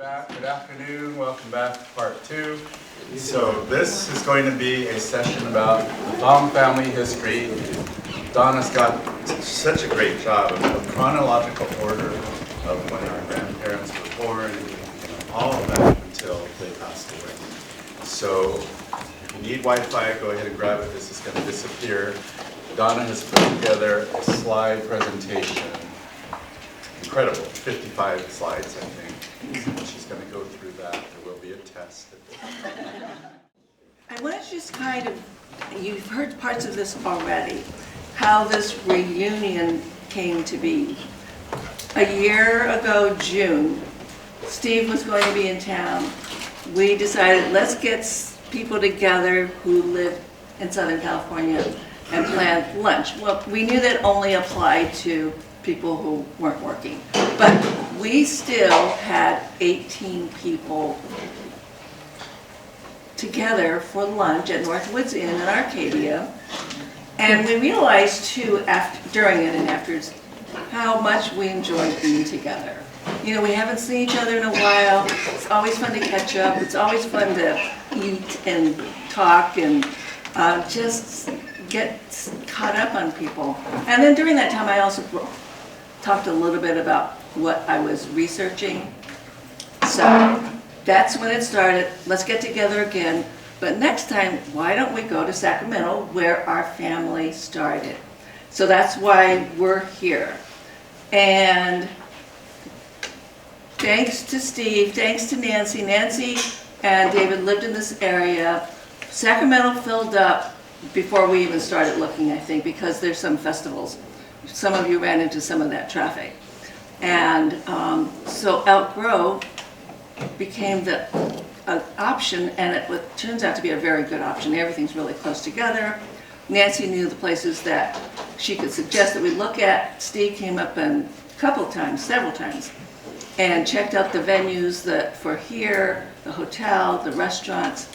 back. Good afternoon. Welcome back to part 2. So this is going to be a session about the Fong family history. Donna's got such a great job of chronological order of when our grandparents were born and all of that until they passed away. So if you need Wi-Fi, go ahead and grab it. This is going to disappear. Donna has put together a slide presentation. Incredible, 55 slides, I think. She's going to go through that. There will be a test. I want to just kind of, you've heard parts of this already, how this reunion came to be. A year ago, June, Steve was going to be in town. We decided, let's get people together who live in Southern California and plan lunch. Well, we knew that only applied to people who weren't working, but we still had 18 people together for lunch at Northwoods Inn in Arcadia, and we realized too, during it and afterwards, how much we enjoyed being together. You know, we haven't seen each other in a while. It's always fun to catch up. It's always fun to eat and talk and just get caught up on people. And then during that time, I also talked a little bit about what I was researching. So that's when it started. Let's get together again. But next time, why don't we go to Sacramento, where our family started? So that's why we're here. And thanks to Steve, thanks to Nancy. Nancy and David lived in this area. Sacramento filled up before we even started looking, I think, because there's some festivals. Some of you ran into some of that traffic. And so Elk Grove became the option, and it turns out to be a very good option. Everything's really close together. Nancy knew the places that she could suggest that we look at. Steve came up a couple times, several times, and checked out the venues for here, the hotel, the restaurants.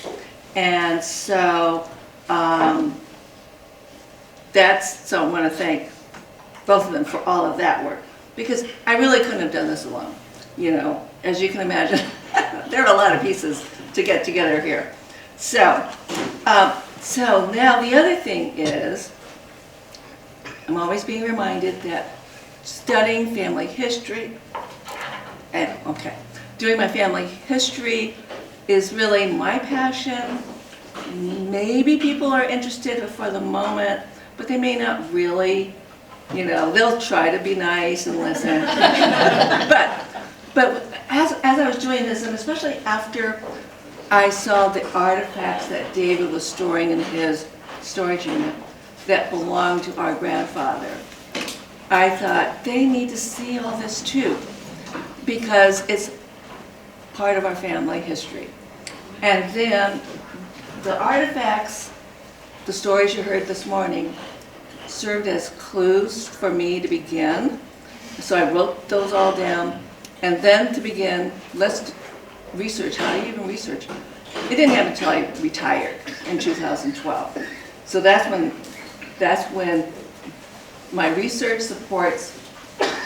And so so I want to thank both of them for all of that work, because I really couldn't have done this alone. You know, as you can imagine, there are a lot of pieces to get together here. So now the other thing is, I'm always being reminded that studying family history, doing my family history is really my passion. Maybe people are interested for the moment, but they may not really. You know, they'll try to be nice and listen. but as I was doing this, and especially after I saw the artifacts that David was storing in his storage unit that belonged to our grandfather, I thought they need to see all this too, because it's part of our family history. And then the artifacts, the stories you heard this morning, served as clues for me to begin. So I wrote those all down, and then to begin, let's research. How do you even research? It didn't happen until I retired in 2012. So that's when my research supports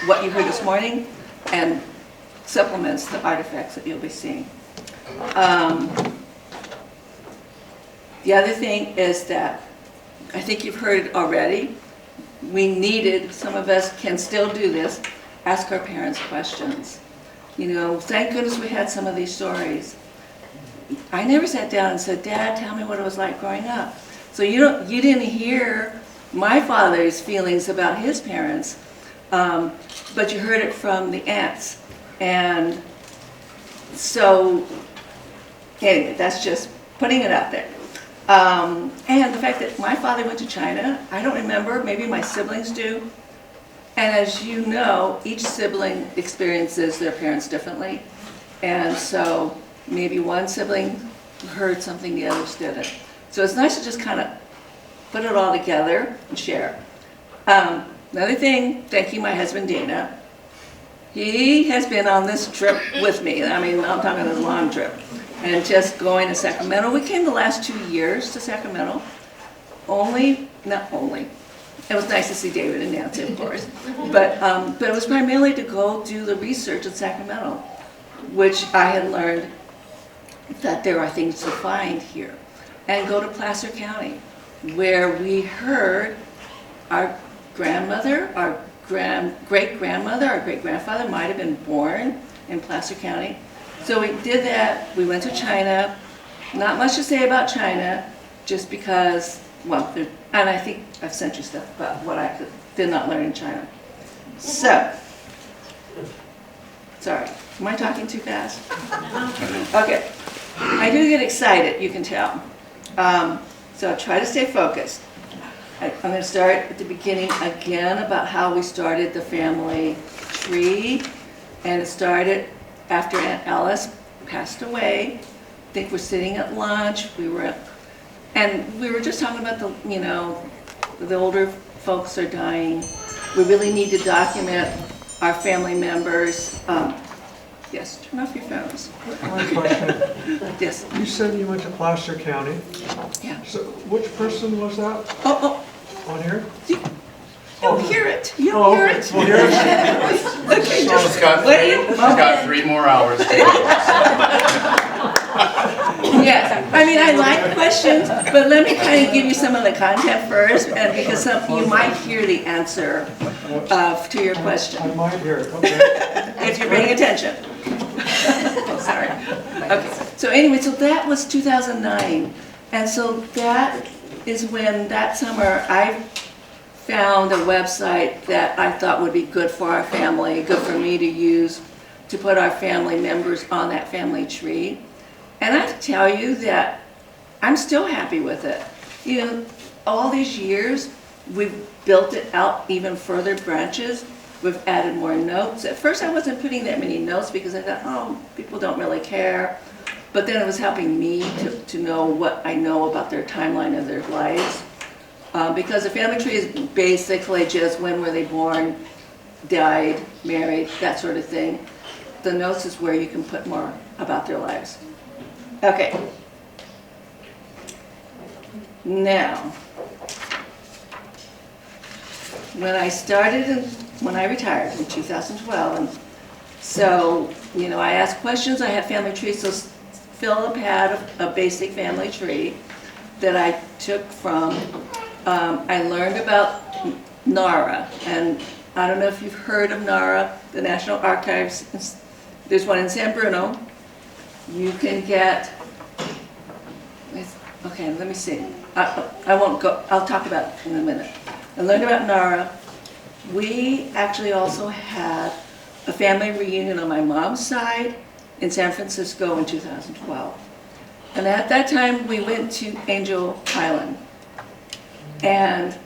what you heard this morning and supplements the artifacts that you'll be seeing. The other thing is that I think you've heard it already. We needed, some of us can still do this, ask our parents questions. You know, thank goodness we had some of these stories. I never sat down and said, Dad, tell me what it was like growing up. So you didn't hear my father's feelings about his parents, but you heard it from the aunts. And so, anyway, that's just putting it out there. And the fact that my father went to China, I don't remember, maybe my siblings do. And as you know, each sibling experiences their parents differently. And so maybe one sibling heard something the others didn't. So it's nice to just kind of put it all together and share. Another thing, thanking my husband Dana. He has been on this trip with me. I mean, I'm talking a long trip. And just going to Sacramento. We came the last 2 years to Sacramento. Not only. It was nice to see David and Nancy, of course. But it was primarily to go do the research in Sacramento. which I had learned that there are things to find here. And go to Placer County, where we heard our grandmother, our great-grandmother, our great-grandfather might have been born in Placer County. So we did that. We went to China. Not much to say about China, just because, well, and I think I've sent you stuff about what I did not learn in China. So, sorry, am I talking too fast? Okay, I do get excited, you can tell. So try to stay focused. I'm going to start at the beginning again about how we started the family tree. And it started after Aunt Alice passed away. I think we're sitting at lunch. We were just talking about the older folks are dying. We really need to document our family members. Yes, turn off your phones. One question. Yes. You said you went to Placer County. Yeah. So which person was that Oh, on here? you don't hear it. You don't hear it. Well, here's Okay, just She's got wait a she's got moment. 3 more hours to go. Yes, I mean, I like questions, but let me kind of give you some of the content first, and because you might hear the answer to your question, I might hear it. Okay. if you're paying attention. Sorry. Okay, so anyway, so that was 2009, and so that is when, that summer, I found a website that I thought would be good for our family, good for me to use, to put our family members on that family tree. And I have to tell you that I'm still happy with it. You know, all these years, we've built it out even further branches. We've added more notes. At first, I wasn't putting that many notes because I thought, oh, people don't really care. But then it was helping me to know what I know about their timeline of their lives. Because the family tree is basically just when were they born, died, married, that sort of thing. The notes is where you can put more about their lives. Okay. Now, when I retired in 2012, and so, you know, I asked questions, I had family trees, so Philip had a basic family tree that I took from, I learned about NARA, and I don't know if you've heard of NARA, the National Archives. There's one in San Bruno. You can get, okay, let me see. I won't go, I'll talk about it in a minute. I learned about NARA. We actually also had a family reunion on my mom's side in San Francisco in 2012. And at that time, we went to Angel Island. And,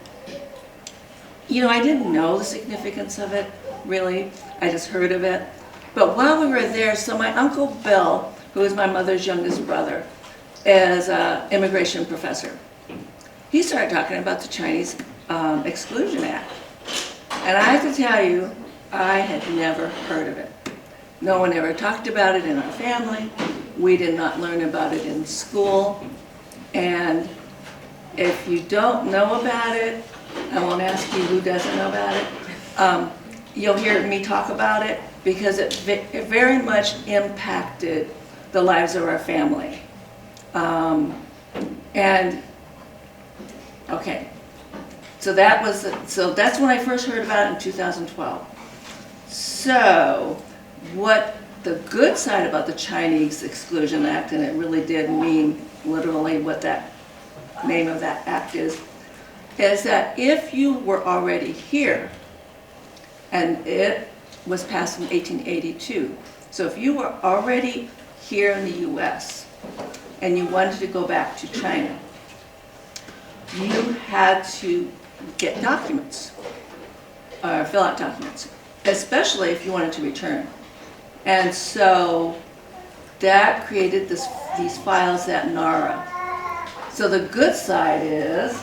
you know, I didn't know the significance of it, really. I just heard of it. But while we were there, so my Uncle Bill, who is my mother's youngest brother, is an immigration professor. He started talking about the Chinese Exclusion Act. And I have to tell you, I had never heard of it. No one ever talked about it in our family. We did not learn about it in school. And if you don't know about it, I won't ask you who doesn't know about it, you'll hear me talk about it because it very much impacted the lives of our family. And, okay, so that's when I first heard about it in 2012. So, what the good side about the Chinese Exclusion Act, and it really did mean literally what that name of that act is that if you were already here, and it was passed in 1882, so if you were already here in the US and you wanted to go back to China, you had to get documents, or fill out documents, especially if you wanted to return. And so that created these files at NARA. So the good side is,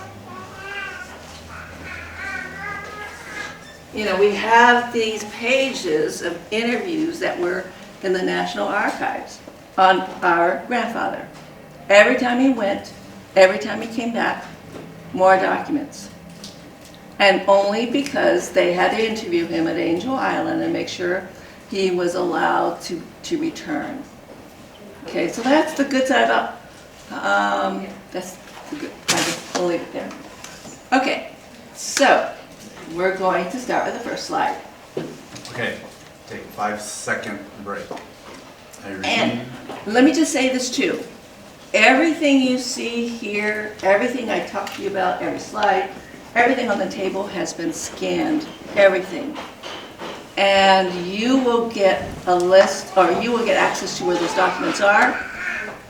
you know, we have these pages of interviews that were in the National Archives on our grandfather. Every time he went, every time he came back, more documents. And only because they had to interview him at Angel Island and make sure he was allowed to return. Okay, so that's the good side about, that's the good, I'll leave it there. Okay, so we're going to start with the first slide. Okay, take a 5-second break. And let me just say this too. Everything you see here, everything I talked to you about, every slide, everything on the table has been scanned, everything. And you will get a list, or you will get access to where those documents are.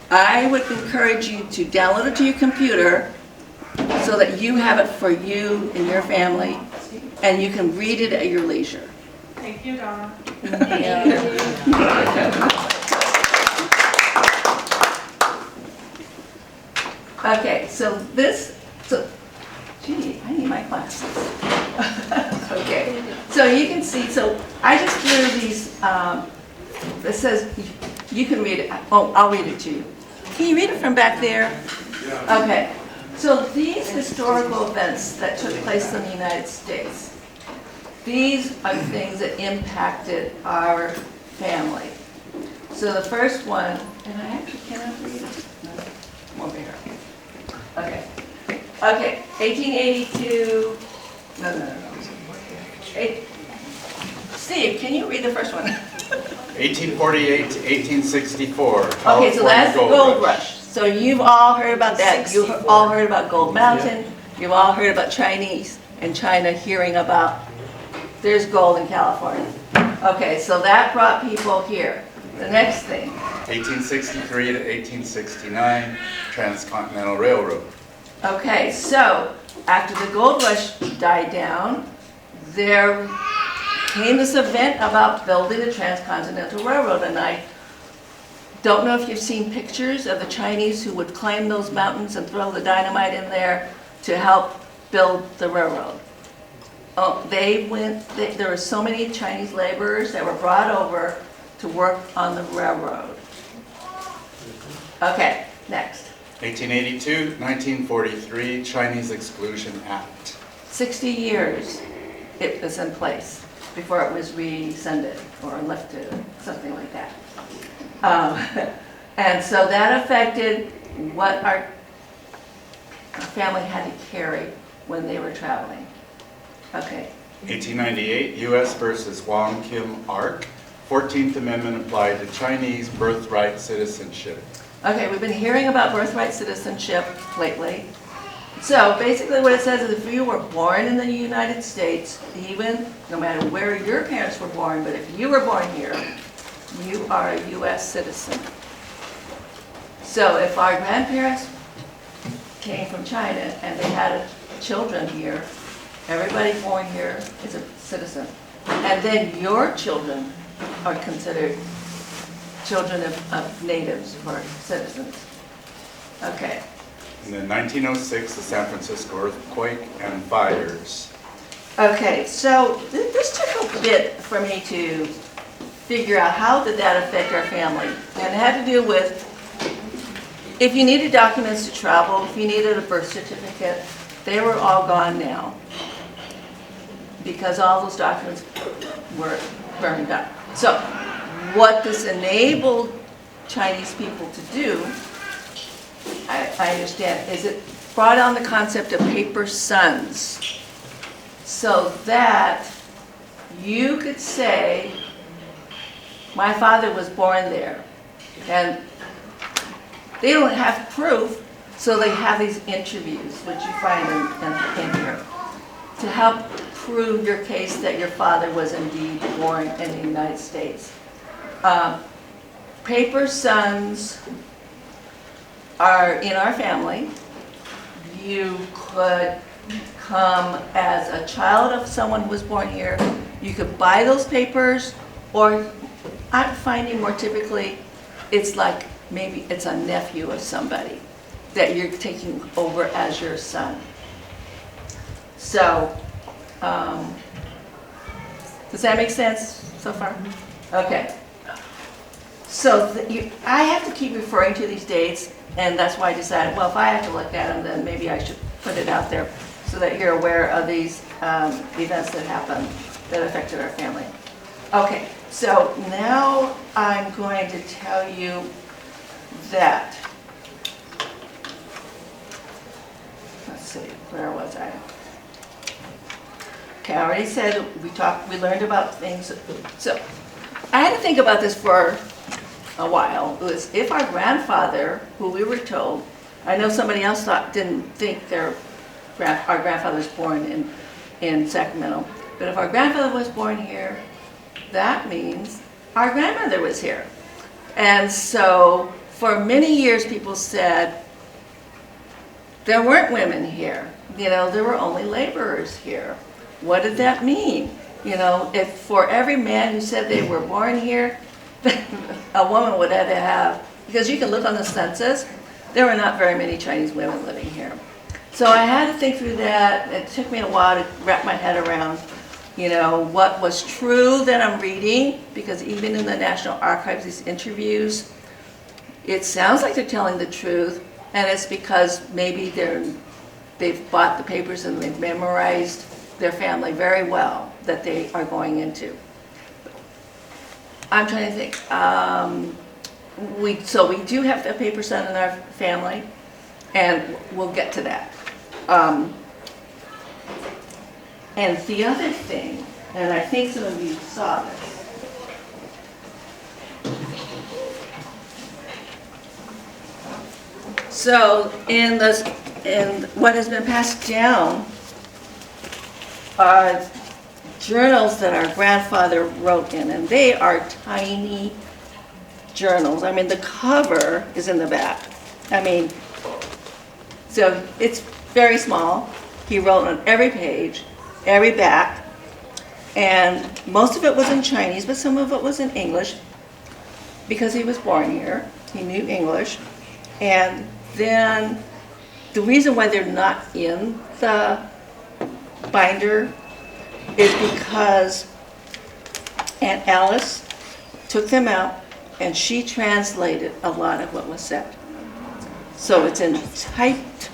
I would encourage you to download it to your computer so that you have it for you and your family, and you can read it at your leisure. Thank you, Donna. Okay, gee, I need my glasses. Okay, so you can see, so I just drew these, it says, you can read it, oh, I'll read it to you. Can you read it from back there? Okay, so these historical events that took place in the United States, these are things that impacted our family. So the first one, and I actually cannot read it. No, come over here. Okay. Okay, 1882, no. Steve, can you read the first one? 1848 to 1864. Okay, so that's the gold rush. So you've all heard about that. You've all heard about Gold Mountain. You've all heard about Chinese and China hearing about there's gold in California. Okay, so that brought people here. The next thing. 1863 to 1869, Transcontinental Railroad. Okay, so after the gold rush died down, there came this event about building the Transcontinental Railroad, and I don't know if you've seen pictures of the Chinese who would climb those mountains and throw the dynamite in there to help build the railroad. Oh, there were so many Chinese laborers that were brought over to work on the railroad. Okay, next. 1882, 1943, Chinese Exclusion Act. 60 years it was in place before it was rescinded or lifted, something like that. And so that affected what our family had to carry when they were traveling. Okay. 1898, U.S. versus Wong Kim Ark. 14th Amendment applied to Chinese birthright citizenship. Okay, we've been hearing about birthright citizenship lately. So basically what it says is if you were born in the United States, even no matter where your parents were born, but if you were born here, you are a U.S. citizen. So if our grandparents came from China and they had children here, everybody born here is a citizen. And then your children are considered children of natives or citizens. Okay. And then 1906, the San Francisco earthquake and fires. Okay, so this took a bit for me to figure out how did that affect our family. And it had to do with if you needed documents to travel, if you needed a birth certificate, they were all gone now because all those documents were burned up. So what this enabled Chinese people to do, I understand, is it brought on the concept of paper sons so that you could say, my father was born there. And they don't have proof, so they have these interviews, which you find in here, to help prove your case that your father was indeed born in the United States. Paper sons are in our family. You could come as a child of someone who was born here. You could buy those papers, or I'm finding more typically, it's like maybe it's a nephew of somebody that you're taking over as your son. So, does that make sense so far? Okay. So I have to keep referring to these dates, and that's why I decided, well, if I have to look at them, then maybe I should put it out there so that you're aware of these events that happened that affected our family. Okay, So now I'm going to tell you that, let's see, where was I? Okay, I already said we learned about things. So I had to think about this for a while. It was if our grandfather, who we were told, I know somebody else didn't think our grandfather was born in Sacramento, but if our grandfather was born here, that means our grandmother was here. And so for many years people said there weren't women here. There were only laborers here. What did that mean? If for every man who said they were born here, a woman would have to have, because you can look on the census, there were not very many Chinese women living here. So I had to think through that. It took me a while to wrap my head around, what was true that I'm reading, because even in the National Archives, these interviews, it sounds like they're telling the truth, and it's because maybe they've bought the papers and they've memorized their family very well that they are going into. I'm trying to think. So we do have a paper son in our family, and we'll get to that. And the other thing, and I think some of you saw this, so in what has been passed down are journals that our grandfather wrote in, and they are tiny journals. I mean, the cover is in the back. So it's very small. He wrote on every page, every back, and most of it was in Chinese, but some of it was in English, because he was born here. He knew English. And then the reason why they're not in the binder is because Aunt Alice took them out and she translated a lot of what was said. So it's in typed,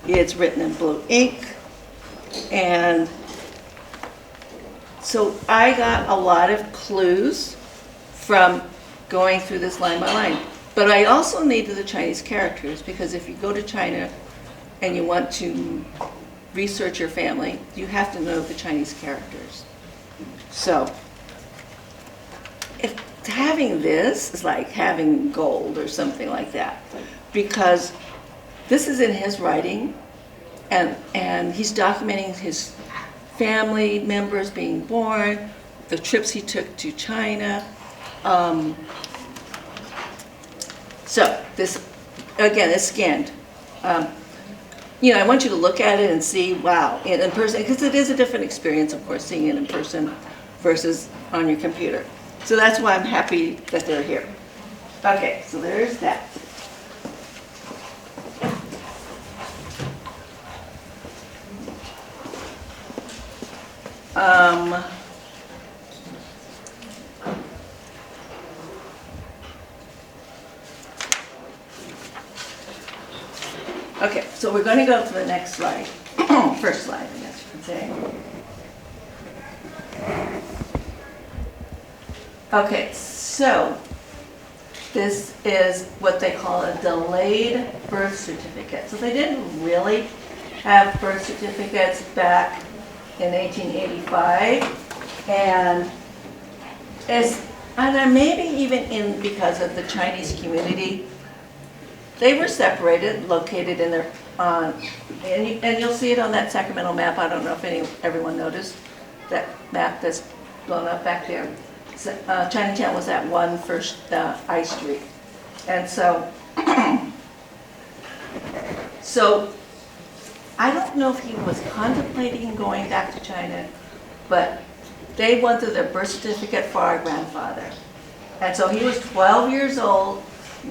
it's written in blue ink, and so I got a lot of clues from going through this line by line. But I also needed the Chinese characters, because if you go to China and you want to research your family, you have to know the Chinese characters. So if having this is like having gold or something like that, because this is in his writing, and he's documenting his family members being born, the trips he took to China. So this, again, is scanned. I want you to look at it and see, wow, in person, because it is a different experience, of course, seeing it in person versus on your computer. So that's why I'm happy that they're here. Okay, so there's that. Okay, so we're going to go to the next slide. First slide, I guess you could say. Okay, so this is what they call a delayed birth certificate. So they didn't really have birth certificates back in 1885, and then maybe even because of the Chinese community, they were separated, located in their, and you'll see it on that Sacramento map. I don't know if everyone noticed that map that's blown up back there. Chinatown was at 1 First I Street. And so, so I don't know if he was contemplating going back to China, but they wanted their birth certificate for our grandfather. And so he was 12 years old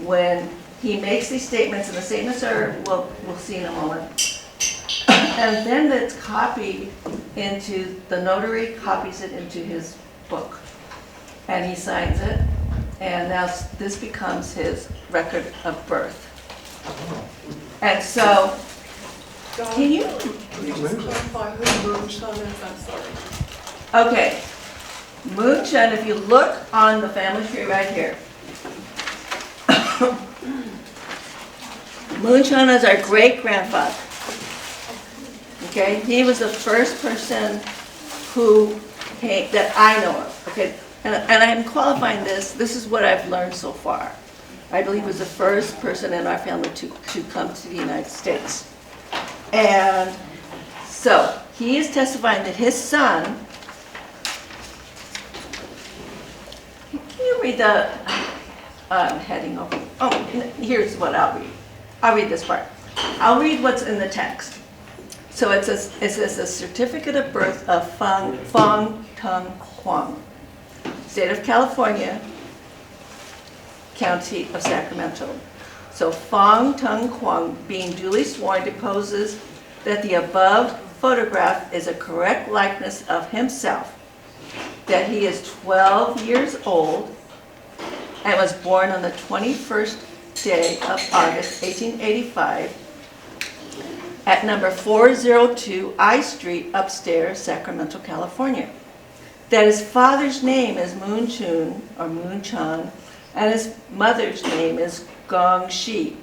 when he makes these statements, and the statements are, we'll see in a moment. And then it's copied into, the notary copies it into his book. And he signs it, and now this becomes his record of birth. And so, can you? Can you just clarify who the birth son is? I'm sorry. Okay, Moon Chun, if you look on the family tree right here, Moon Chun is our great-grandfather. Okay, he was the first person who came, that I know of, okay? And I'm qualifying this is what I've learned so far. I believe he was the first person in our family to come to the United States. And so, he is testifying that his son, can you read the heading over? Oh, here's what I'll read. I'll read this part. I'll read what's in the text. So it says a certificate of birth of Fong Tung Huang, State of California, County of Sacramento. So Fong Tung Huang, being duly sworn, deposes that the above photograph is a correct likeness of himself, that he is 12 years old and was born on the 21st day of August, 1885, at number 402 I Street, upstairs, Sacramento, California. That his father's name is Moon Chun, or Moon Chun, and his mother's name is Gong Shi,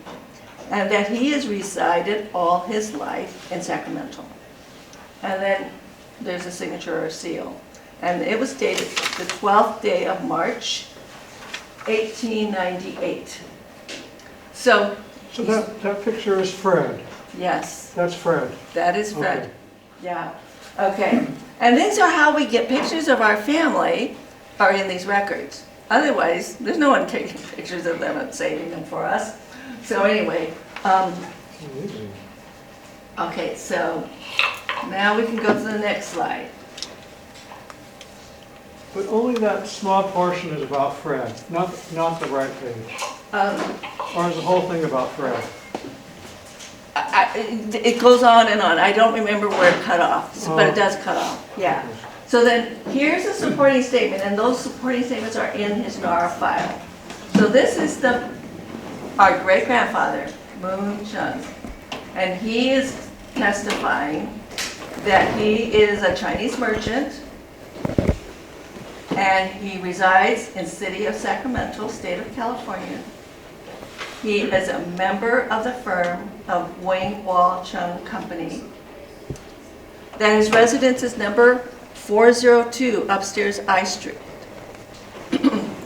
and that he has resided all his life in Sacramento. And then there's a signature or seal. And it was dated the 12th day of March, 1898. So that picture is Fred. yes, That's Fred. that is Fred. Okay. Yeah, okay. And these are how we get pictures of our family, are in these records. Otherwise, there's no one taking pictures of them and saving them for us. So anyway, Amazing. okay, so now we can go to the next slide. But only that small portion is about Fred, not the right page. Or is the whole thing about Fred? It goes on and on. I don't remember where it cut off, but it does cut off, yeah. So then, here's a supporting statement, and those supporting statements are in his NARA file. So this is our great-grandfather, Moon Chun, and he is testifying that he is a Chinese merchant, and he resides in the city of Sacramento, state of California. He is a member of the firm of Wing Wall Chung Company. That his residence is number 402 upstairs I Street.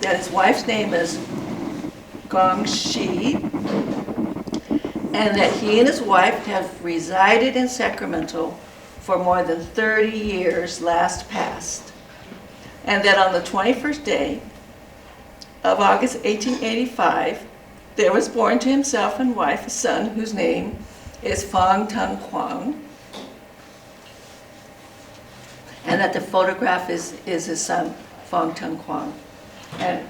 That his wife's name is Gong Shi, and that he and his wife have resided in Sacramento for more than 30 years last past. And that on the 21st day of August 1885, there was born to himself and wife a son whose name is Fong Tung Huang, and that the photograph is his son, Fong Tung Huang. And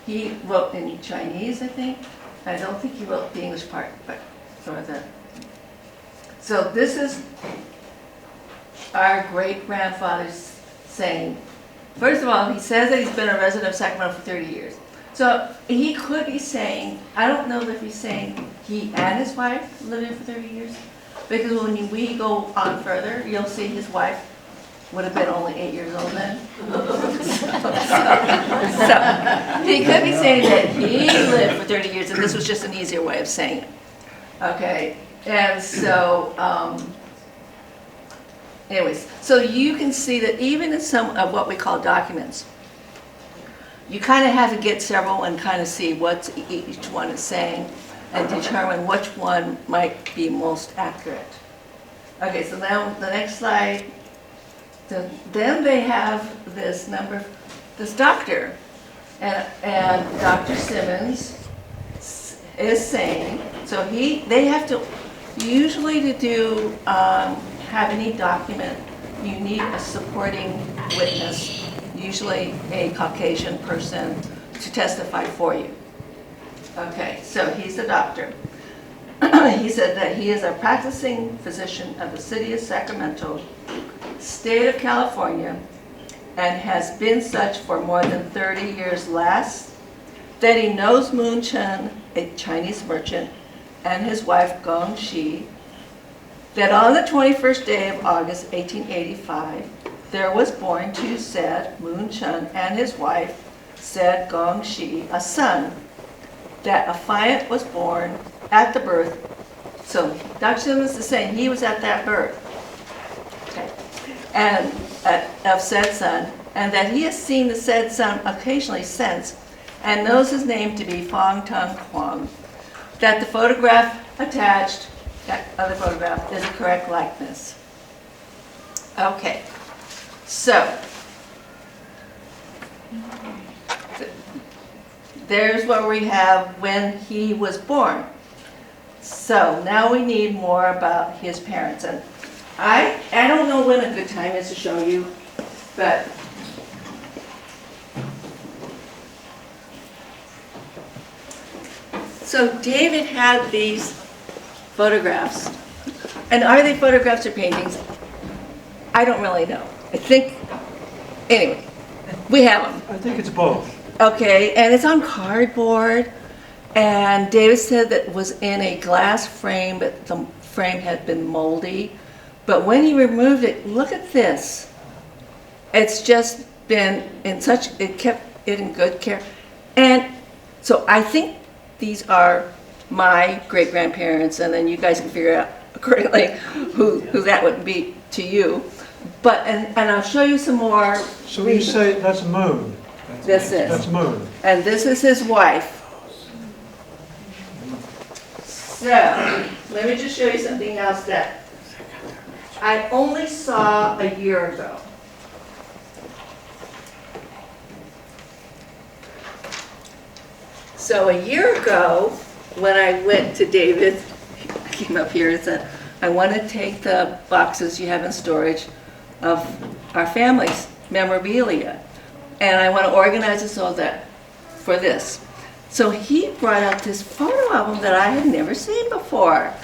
he wrote in Chinese, I think. I don't think he wrote the English part, but sort of the. So this is our great-grandfather's saying. First of all, he says that he's been a resident of Sacramento for 30 years. So he could be saying, I don't know if he's saying he and his wife lived here for 30 years, because when we go on further, you'll see his wife would have been only 8 years old then. So he could be saying that he lived for 30 years, and this was just an easier way of saying it. Okay, and so, anyways, so you can see that even in some of what we call documents, you kind of have to get several and kind of see what each one is saying and determine which one might be most accurate. Okay, so now the next slide. Then they have this doctor, and Dr. Simmons is saying, so they have to, usually to do, have any document, you need a supporting witness, usually a Caucasian person, to testify for you. Okay, so he's a doctor. He said that he is a practicing physician of the city of Sacramento, state of California, and has been such for more than 30 years last, that he knows Moon Chun, a Chinese merchant, and his wife Gong Shi, that on the 21st day of August 1885, there was born to said Moon Chun and his wife, said Gong Shi, a son, that Affiant was born at the birth. So Dr. Simmons is saying he was at that birth. Okay. And of said son, and that he has seen the said son occasionally since, and knows his name to be Fong Tung Huang. That the photograph attached, that other photograph, is a correct likeness. Okay, so there's what we have when he was born. So now we need more about his parents. And I don't know when a good time is to show you, but so David had these photographs. And are they photographs or paintings? I don't really know. I think, anyway, we have them. I think it's both. Okay, and it's on cardboard. And David said that it was in a glass frame, but the frame had been moldy. But when he removed it, look at this. It's just been in such, it kept it in good care. And so I think these are my great-grandparents, and then you guys can figure out accordingly who that would be to you. But, and I'll show you some more. So you say that's Moon. This That's is. Moon. And this is his wife. So, let me just show you something else that I only saw a year ago. So a year ago, when I went to David, I came up here and said, I want to take the boxes you have in storage of our family's memorabilia, and I want to organize it so that, for this. So he brought out this photo album that I had never seen before.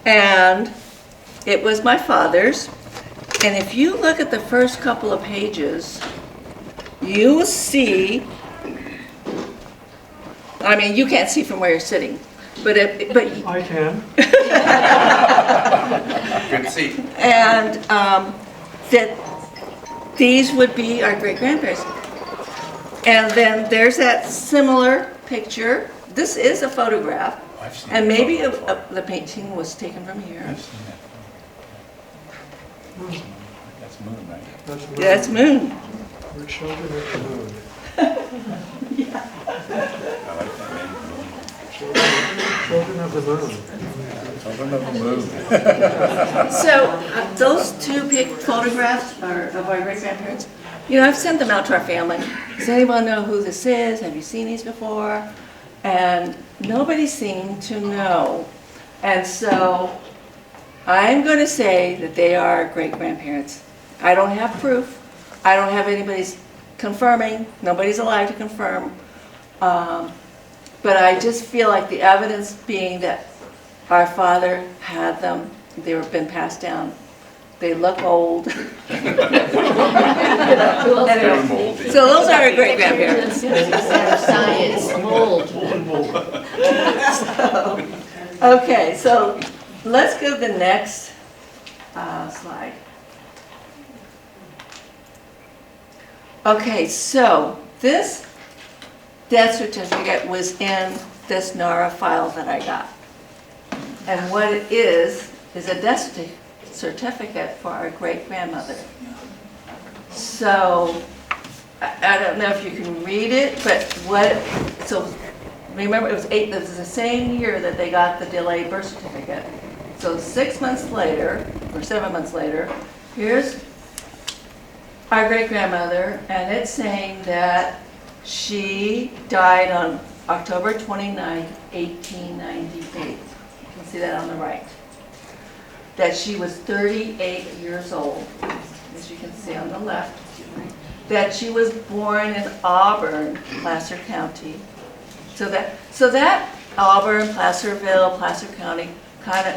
And it was my father's. And if you look at the first couple of pages, you will see, I mean, you can't see from where you're sitting, but I can. Good seat. and that these would be our great-grandparents. And then there's that similar picture. This is a photograph, I've seen and that maybe photo before. the painting was taken from here. I've seen that. That's Moon, right? That's Moon. That's Moon. We're children of the Moon. I like that name, Moon. Children of the Moon. Children of the Moon. So those two photographs are of our great-grandparents. You know, I've sent them out to our family. Does anyone know who this is? Have you seen these before? And nobody seemed to know. And so I'm going to say that they are great-grandparents. I don't have proof. I don't have anybody's confirming. Nobody's alive to confirm. But I just feel like the evidence being that our father had them, they were been passed down. They look old. Anyway, moldy. so those are our great-grandparents. Science, mold. Okay, so let's go to the next slide. Okay, so this death certificate was in this NARA file that I got. And what it is a death certificate for our great-grandmother. So, I don't know if you can read it, but so remember it was the same year that they got the delayed birth certificate. So 6 months later, or 7 months later, here's our great-grandmother, and it's saying that she died on October 29, 1898. You can see that on the right. That she was 38 years old, as you can see on the left. That she was born in Auburn, Placer County. So that Auburn, Placerville, Placer County,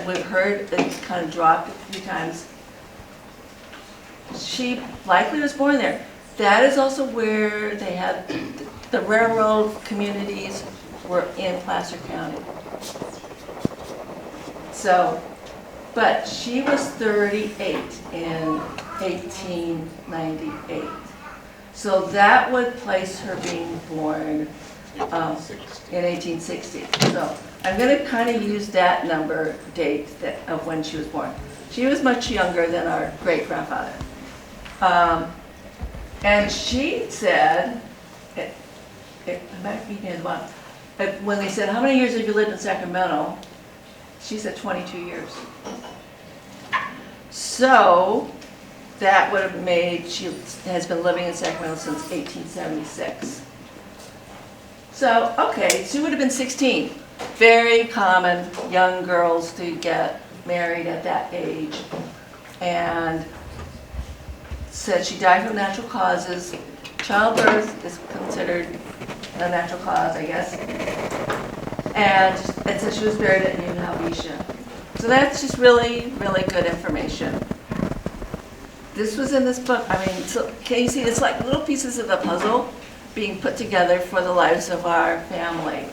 we've heard it kind of dropped a few times. She likely was born there. That is also where they had the railroad communities were in Placer County. So, but she was 38 in 1898. So that would place her being born in 1860. So I'm going to kind of use that number date of when she was born. She was much younger than our great-grandfather. And she said, it might be near the bottom, when they said, how many years have you lived in Sacramento? She said 22 years. So that would have made, she has been living in Sacramento since 1876. So, okay, she would have been 16. Very common young girls to get married at that age. And said she died from natural causes. Childbirth is considered a natural cause, I guess. And it said she was buried at New Helvetia. So that's just really, really good information. This was in this book. I mean, so can you see, it's like little pieces of the puzzle being put together for the lives of our family.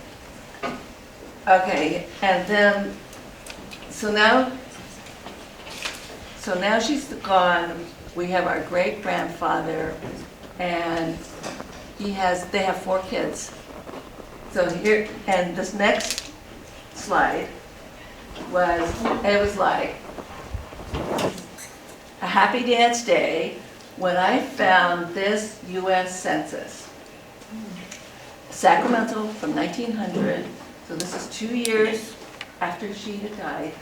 Okay, and then, so now she's gone. We have our great-grandfather, and they have 4 kids. So here, and this next slide was like a happy dance day when I found this US Census. Sacramento from 1900, so this is 2 years after she had died.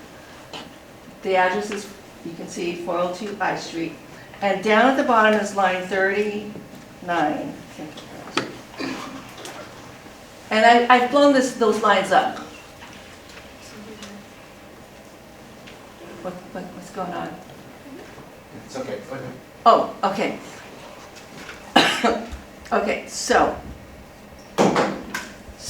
The address is, you can see, 402 I Street. And down at the bottom is line 39. And I've blown those lines up. What's going on? It's okay. Oh, okay. Okay, so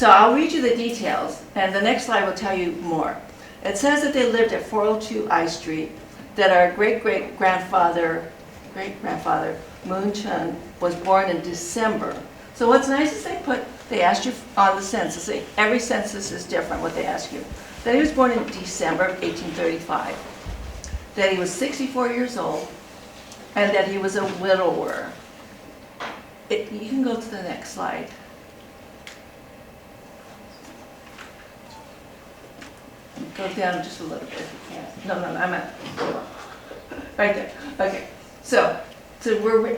I'll read you the details, and the next slide will tell you more. It says that they lived at 402 I Street, that our great-grandfather, Moon Chun, was born in December. So what's nice is they asked you on the census, every census is different what they ask you. That he was born in December of 1835, that he was 64 years old, and that he was a widower. You can go to the next slide. Go down just a little bit if you can. No, I'm at, right there. Okay, so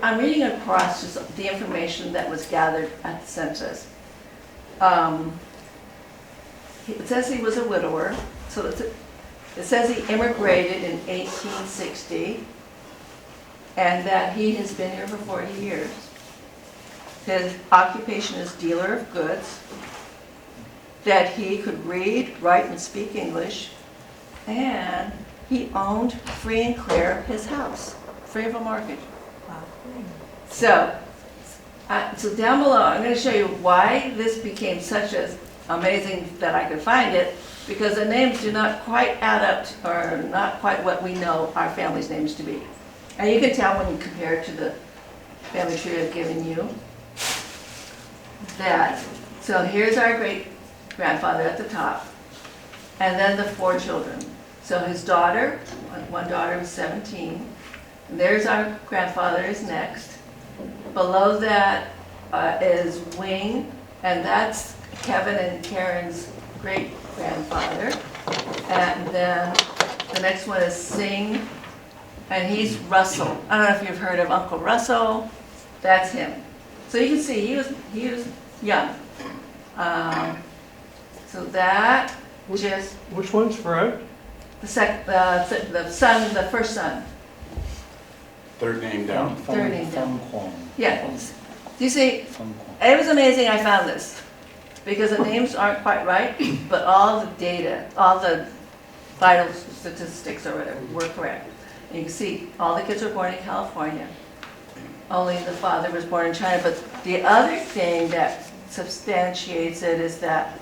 I'm reading across just the information that was gathered at the census. It says he was a widower, so it says he immigrated in 1860, and that he has been here for 40 years. His occupation is dealer of goods, that he could read, write, and speak English, and he owned free and clear his house, free of a mortgage. Wow. So down below, I'm going to show you why this became such as amazing that I could find it, because the names do not quite add up, or not quite what we know our family's names to be. And you can tell when you compare it to the family tree I've given you. So here's our great-grandfather at the top, and then the 4 children. So his daughter, one daughter was 17, and there's our grandfather is next. Below that is Wing, and that's Kevin and Karen's great-grandfather. And then the next one is Singh, and he's Russell. I don't know if you've heard of Uncle Russell. That's him. So you can see he was young. So that just Which one's Fred? the first son. Third name down. Third name down. Fong. Yeah. Do you see? Fong. It was amazing I found this, because the names aren't quite right, but all the data, all the vital statistics or whatever were correct. And you can see all the kids were born in California. Only the father was born in China. But the other thing that substantiates it is that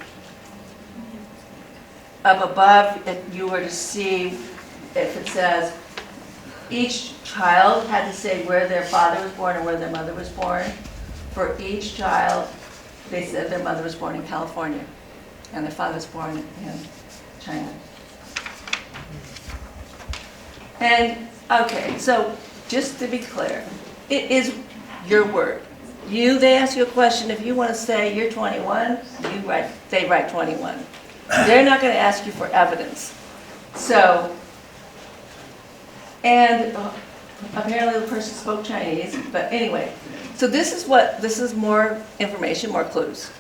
up above, if you were to see, if it says each child had to say where their father was born and where their mother was born. For each child, they said their mother was born in California and their father was born in China. And, okay, so just to be clear, it is your word. They ask you a question, if you want to say you're 21, they write 21. They're not going to ask you for evidence. So, and apparently the person spoke Chinese, but anyway. So this is more information, more clues.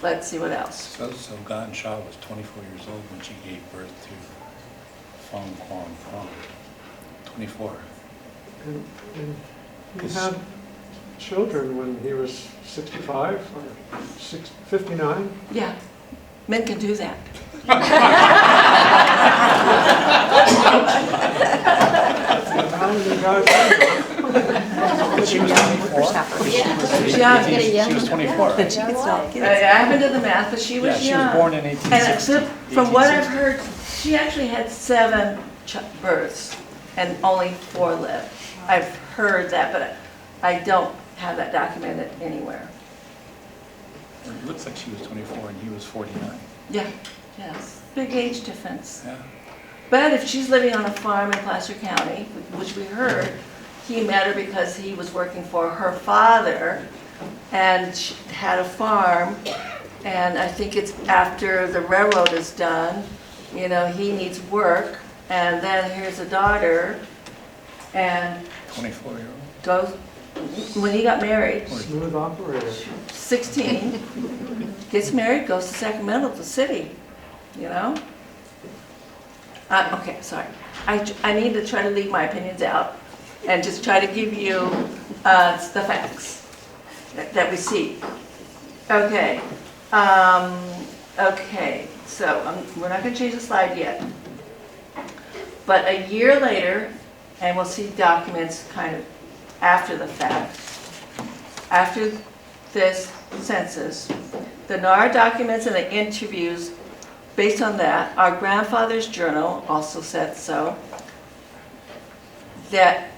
Let's see what else. So Gan Shah was 24 years old when she gave birth to Fong. 24. And he had children when he was 65 or 59. Yeah, men can do that. How many guys? She was 24. She was 24. I haven't done the math, but she was Yeah, young. she was born in And 1860. from what I've heard, she actually had 7 births and only 4 lived. I've heard that, but I don't have that documented anywhere. It looks like she was 24 and he was 49. Yeah, yes, big age difference. Yeah. But if she's living on a farm in Placer County, which we heard, he met her because he was working for her father and she had a farm. And I think it's after the railroad is done, you know, he needs work. And then here's a daughter and 24-year-old. goes, when he got married, Smooth operator. 16, gets married, goes to Sacramento, the city, you know? Okay, sorry. I need to try to leave my opinions out and just try to give you the facts that we see. Okay. Okay, so we're not going to change the slide yet. But a year later, and we'll see documents kind of after the fact, after this census, the NAR documents and the interviews based on that, our grandfather's journal also said so, that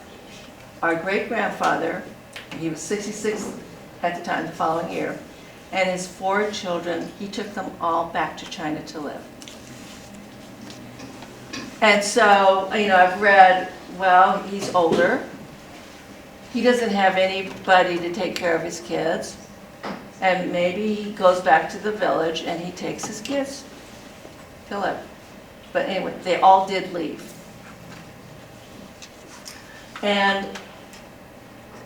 our great-grandfather, he was 66 at the time, the following year, and his 4 children, he took them all back to China to live. And so, you know, I've read, well, he's older. He doesn't have anybody to take care of his kids. And maybe he goes back to the village and he takes his kids to live. But anyway, they all did leave. And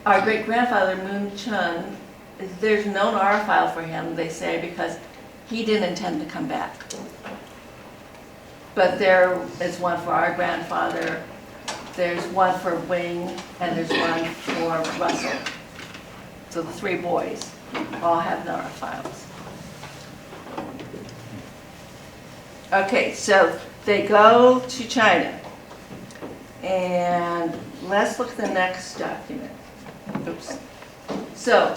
our great-grandfather, Moon Chun, there's no NAR file for him, they say, because he didn't intend to come back. But there is one for our grandfather, there's one for Wing, and there's one for Russell. So the 3 boys all have NAR files. Okay, so they go to China. And let's look at the next document. Oops. So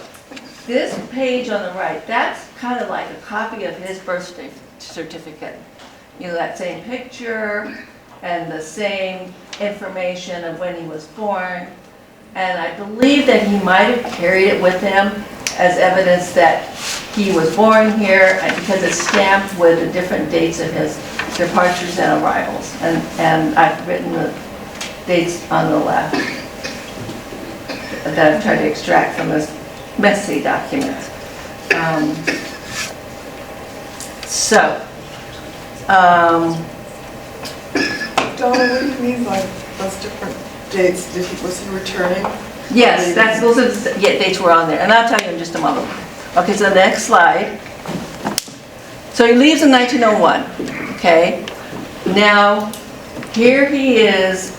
this page on the right, that's kind of like a copy of his birth certificate. You know, that same picture and the same information of when he was born. And I believe that he might have carried it with him as evidence that he was born here, because it's stamped with the different dates of his departures and arrivals. And I've written the dates on the left that I've tried to extract from this messy document. Donna, what do you mean by those different dates? Was he returning? Yes, those are the dates were on there, and I'll tell you in just a moment. Okay, so the next slide. So he leaves in 1901, okay? Now, here he is.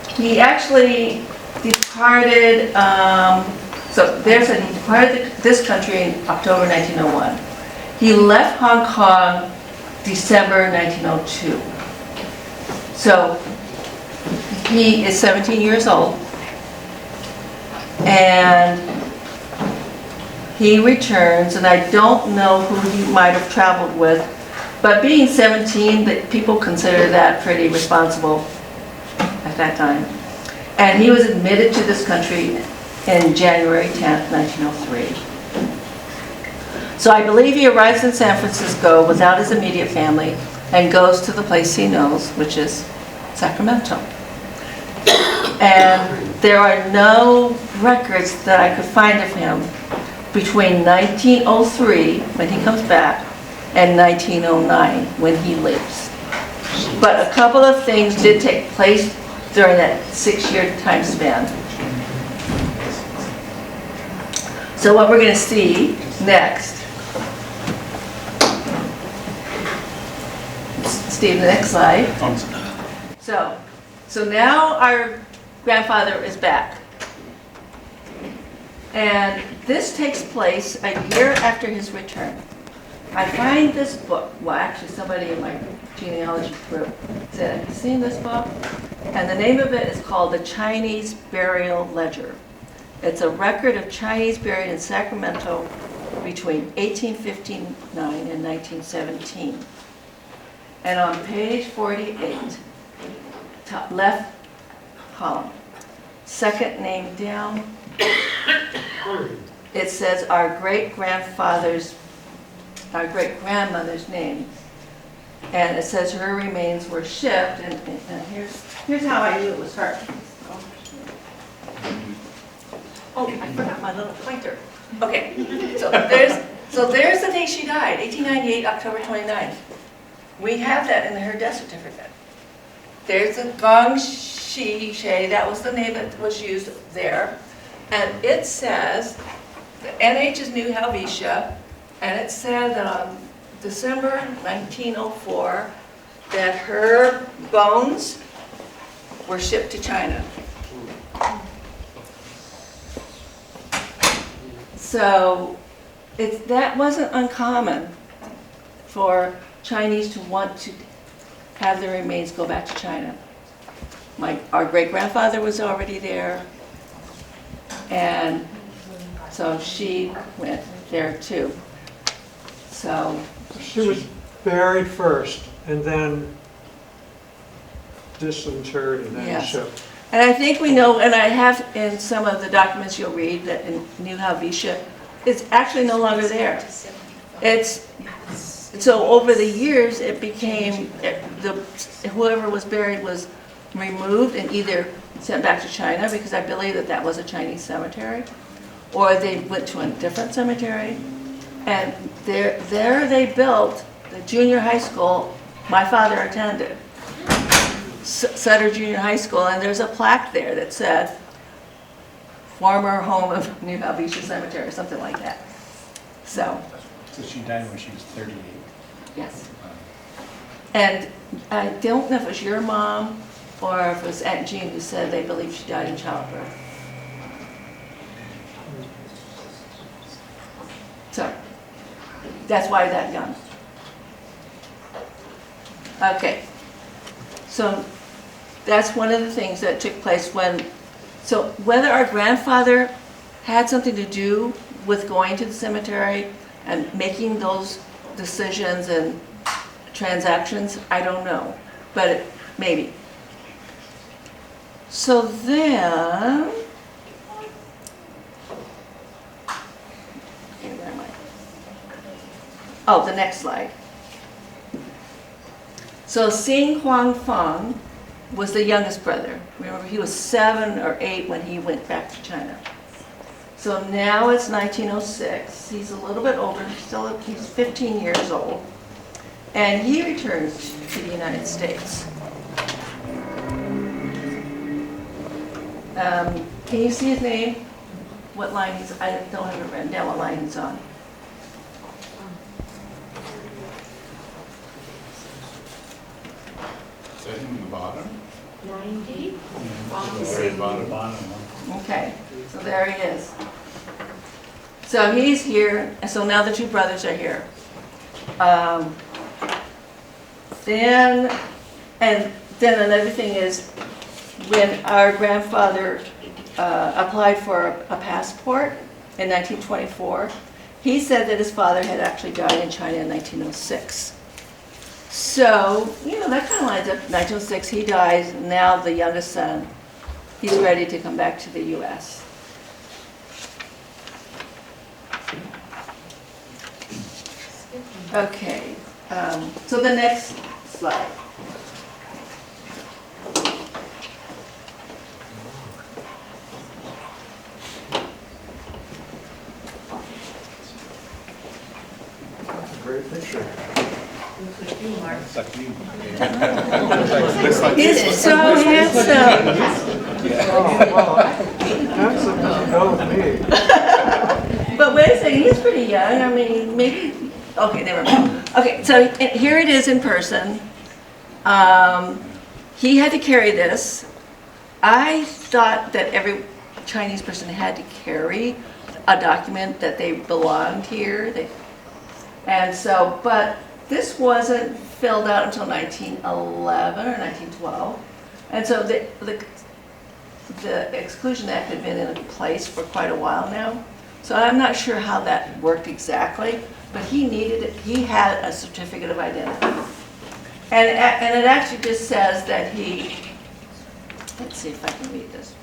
He actually departed, so there's he departed this country in October 1901. He left Hong Kong December 1902. So he is 17 years old, and he returns, and I don't know who he might have traveled with, but being 17, people consider that pretty responsible at that time. And he was admitted to this country in January 10th, 1903. So I believe he arrives in San Francisco without his immediate family and goes to the place he knows, which is Sacramento. And there are no records that I could find of him between 1903, when he comes back, and 1909, when he leaves. But a couple of things did take place during that 6-year time span. So what we're going to see next, Steve, the next slide. So now our grandfather is back. And this takes place a year after his return. I find this book, well actually somebody in my genealogy group said, have you seen this book? And the name of it is called The Chinese Burial Ledger. It's a record of Chinese buried in Sacramento between 1859 and 1917. And on page 48, top left column, second name down, it says our great-grandmother's name. And it says her remains were shipped, and here's how I knew it was her. Oh, I forgot my little pointer. Okay, so there's the day she died, 1898, October 29th. We have that in her death certificate. There's the Gong Shi She, that was the name that was used there. And it says, the NH is New Helvetia, and it said that on December 1904, that her bones were shipped to China. So that wasn't uncommon for Chinese to want to have their remains go back to China. Our great-grandfather was already there, and so she went there too. So She was buried first and then disinterred and then Yes. shipped. And I think we know, and I have in some of the documents you'll read, that in New Helvetia, it's actually no longer there. So over the years, it became, whoever was buried was removed and either sent back to China, because I believe that was a Chinese cemetery, or they went to a different cemetery. And there they built the junior high school my father attended. Sutter Junior High School, and there's a plaque there that said, former home of New Helvetia Cemetery, or something like that. So she died when she was 38. yes. And I don't know if it was your mom or if it was Aunt Jean who said they believe she died in childbirth. So that's why that young. Okay. So that's one of the things that took place so whether our grandfather had something to do with going to the cemetery and making those decisions and transactions, I don't know, but maybe. So then, okay, where am I? Oh, the next slide. So Xing Huang Fong was the youngest brother. Remember, he was 7 or 8 when he went back to China. So now it's 1906. He's a little bit older. He's 15 years old. And he returns to the United States. Can you see his name? What line he's, I don't have it written down what line he's on. Is that in the bottom? 90? Very bottom. Okay, so there he is. So he's here, and so now the two brothers are here. Then another thing is, when our grandfather applied for a passport in 1924, he said that his father had actually died in China in 1906. So, that kind of lines up. 1906, he dies. Now the youngest son, he's ready to come back to the U.S. Okay, so the next slide. great picture. It's like you. He's so handsome. Oh, well, handsome doesn't go with me. But wait a second, he's pretty young. I mean, maybe, okay, never mind. Okay, so here it is in person. He had to carry this. I thought that every Chinese person had to carry a document that they belonged here. And so, but this wasn't filled out until 1911 or 1912. And so the Exclusion Act had been in place for quite a while now. So I'm not sure how that worked exactly, but he needed it. He had a certificate of identity. And it actually just says that he, let's see if I can read this.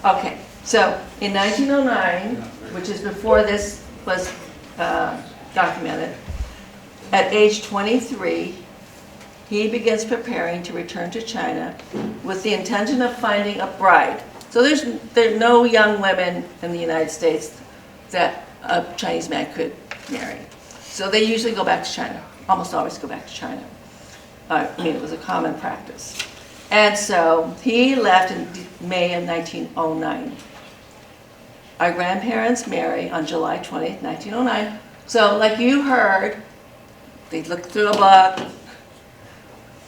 Okay, so in 1909, which is before this was documented, at age 23, he begins preparing to return to China with the intention of finding a bride. So there are no young women in the United States that a Chinese man could marry. So they usually go back to China, almost always go back to China. I mean, it was a common practice. And so he left in May of 1909. Our grandparents marry on July 20th, 1909. So like you heard, they look through a book,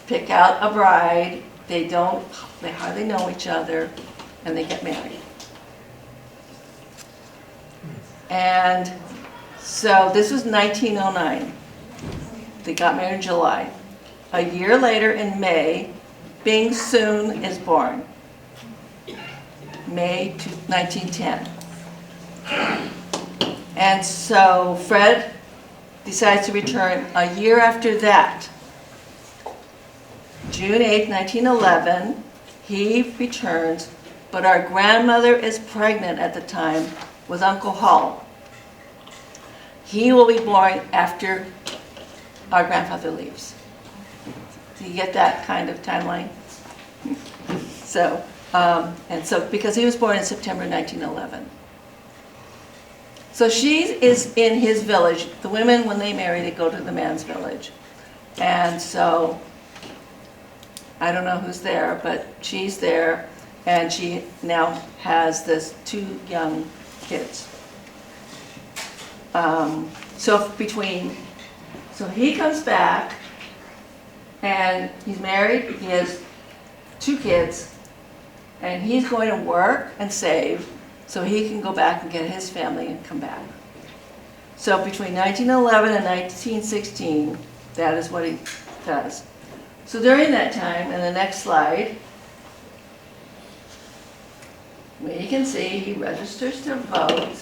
pick out a bride, they hardly know each other, and they get married. And so this was 1909. They got married in July. A year later in May, Bing Soon is born. May 1910. And so Fred decides to return a year after that. June 8, 1911, he returns, but our grandmother is pregnant at the time with Uncle Hall. He will be born after our grandfather leaves. Do you get that kind of timeline? So, because he was born in September 1911. So she is in his village. The women, when they marry, they go to the man's village. And so, I don't know who's there, but she's there, and she now has this 2 young kids. So he comes back, and he's married, he has 2 kids, and he's going to work and save so he can go back and get his family and come back. So between 1911 and 1916, that is what he does. So during that time, in the next slide, you can see he registers to vote.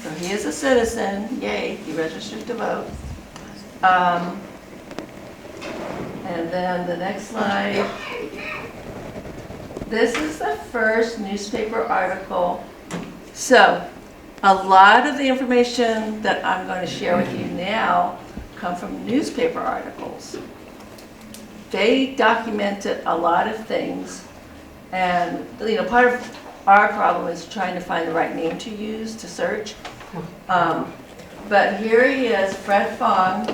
So he is a citizen, yay, he registered to vote. And then the next slide. This is the first newspaper article. So a lot of the information that I'm going to share with you now come from newspaper articles. They documented a lot of things, and part of our problem is trying to find the right name to use to search. But here he is, Fred Fong.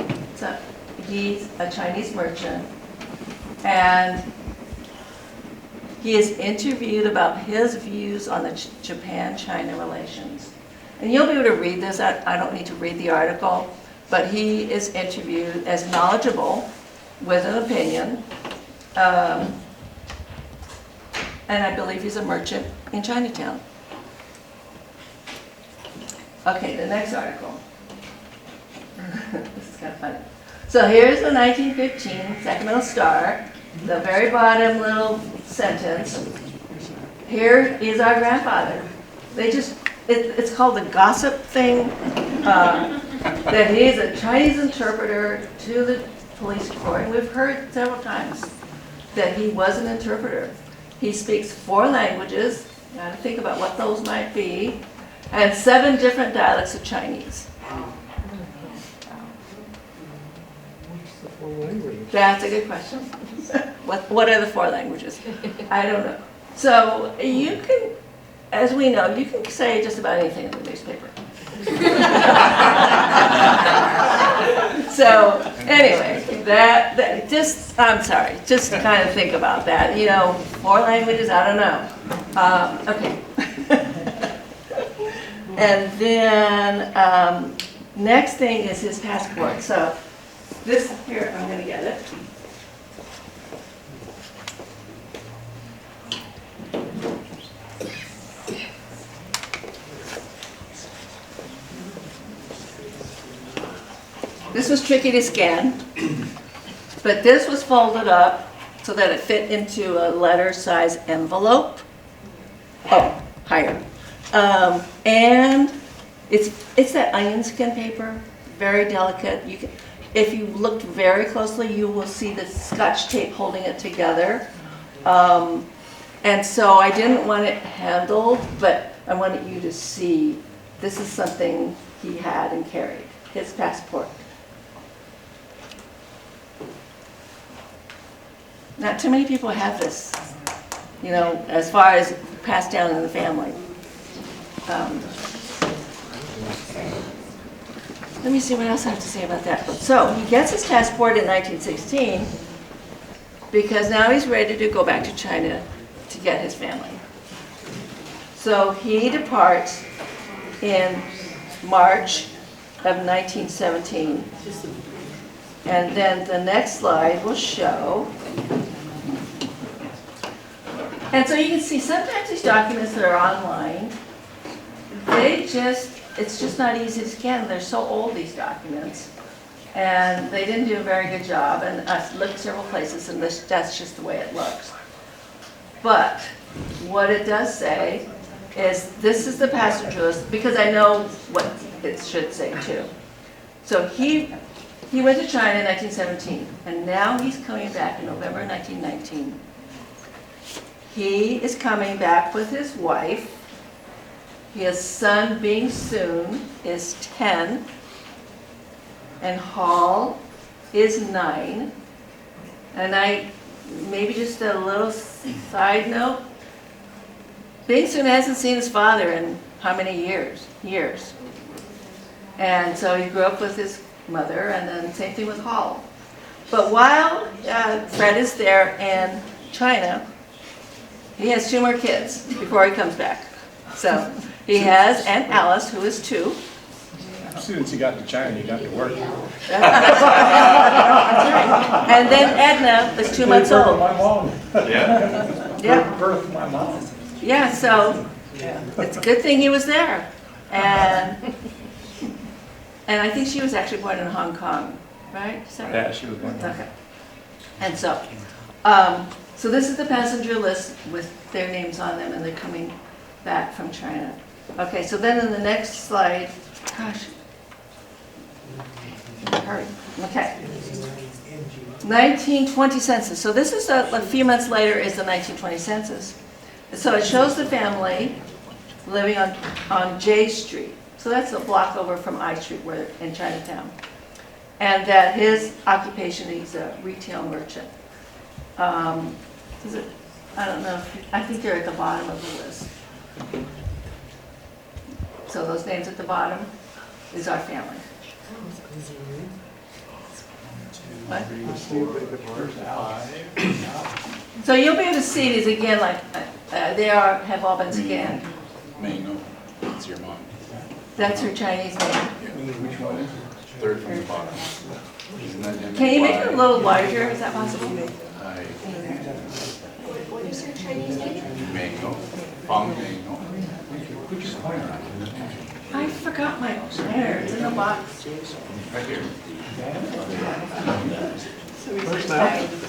He's a Chinese merchant, and he is interviewed about his views on the Japan-China relations. And you'll be able to read this. I don't need to read the article, but he is interviewed as knowledgeable with an opinion. And I believe he's a merchant in Chinatown. Okay, the next article. This is kind of funny. So here's the 1915 Sacramento Star, the very bottom little sentence. Here is our grandfather. It's called the gossip thing, that he is a Chinese interpreter to the police report. And we've heard several times that he was an interpreter. He speaks 4 languages, you got to think about what those might be, and 7 different dialects of Chinese. What's the 4 languages? That's a good question. What are the 4 languages? I don't know. So you can, as we know, you can say just about anything in the newspaper. So, anyway, I'm sorry, just kind of think about that, 4 languages, I don't know. Okay. And then, next thing is his passport. So, this here, I'm gonna get it. This was tricky to scan, but this was folded up so that it fit into a letter size envelope. Oh, higher. And it's that onion skin paper, very delicate. If you looked very closely, you will see the Scotch tape holding it together. And so I didn't want it handled, but I wanted you to see this is something he had and carried, his passport. Not too many people have this, as far as passed down in the family. Let me see what else I have to say about that. So he gets his passport in 1916 because now he's ready to go back to China to get his family. So he departs in March of 1917. And then the next slide will show. And so you can see sometimes these documents that are online, it's just not easy to scan. They're so old, these documents. And they didn't do a very good job. And I've looked several places and that's just the way it looks. But what it does say is this is the passenger list, because I know what it should say too. So he went to China in 1917, and now he's coming back in November 1919. He is coming back with his wife. His son, Bing Soon, is 10, and Hall is 9. And maybe just a little side note, Bing Soon hasn't seen his father in how many years? And so he grew up with his mother, and then same thing with Hall. But while Fred is there in China, he has 2 more kids before he comes back. So he has Aunt Alice, who is 2. As soon as he got to China, he got to work. And then Edna is 2 months old. My mom. Yeah. Yeah. Birth of my mom. Yeah, so it's a good thing he was there. And I think she was actually born in Hong Kong, right? Is that right? Yeah, she was born there. Okay. And so, so this is the passenger list with their names on them, and they're coming back from China. Okay, so then in the next slide, gosh, hurry. Okay. 1920 census. So this is a few months later is the 1920 census. So it shows the family living on J Street. So that's a block over from I Street, where in Chinatown. And that his occupation, he's a retail merchant. I don't know, I think they're at the bottom of the list. So those names at the bottom is our family. What? So you'll be able to see these again, like have all been scanned. Mango. It's your mom. That's her Chinese name. Which one? Third from the bottom. Can you make it a little larger? Is that possible? Mango. Fong mango. I forgot my planner. It's in the box. Right here.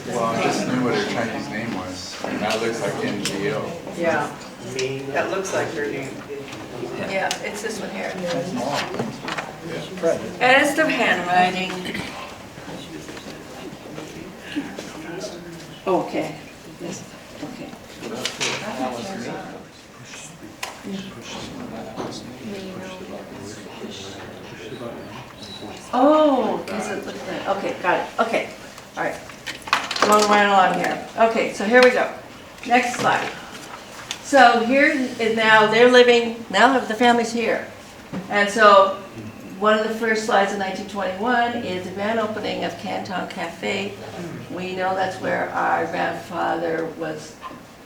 Well, I just knew what her Chinese name was. And that looks like NGO. Yeah, that looks like her name. Yeah, it's this one here. And it's the handwriting. Okay. Yes. Okay. Oh, does it look like? Okay, got it. Okay, all right. Going right along here. Okay, so here we go. Next slide. So here is now they're living. Now the family's here. And so, one of the first slides in 1921 is the grand opening of Canton Cafe. We know that's where our grandfather was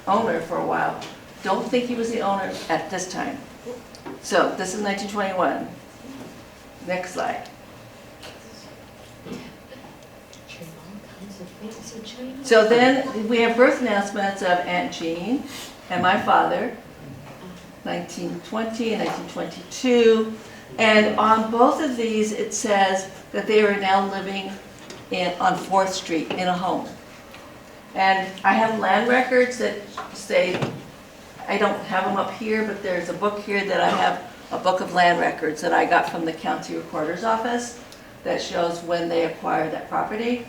owner for a while. Don't think he was the owner at this time. So, this is 1921. Next slide. So then we have birth announcements of Aunt Jean and my father, 1920 and 1922. And on both of these, it says that they are now living on 4th Street in a home. And I have land records that say, I don't have them up here, but there's a book here that I have, a book of land records that I got from the county recorder's office that shows when they acquired that property.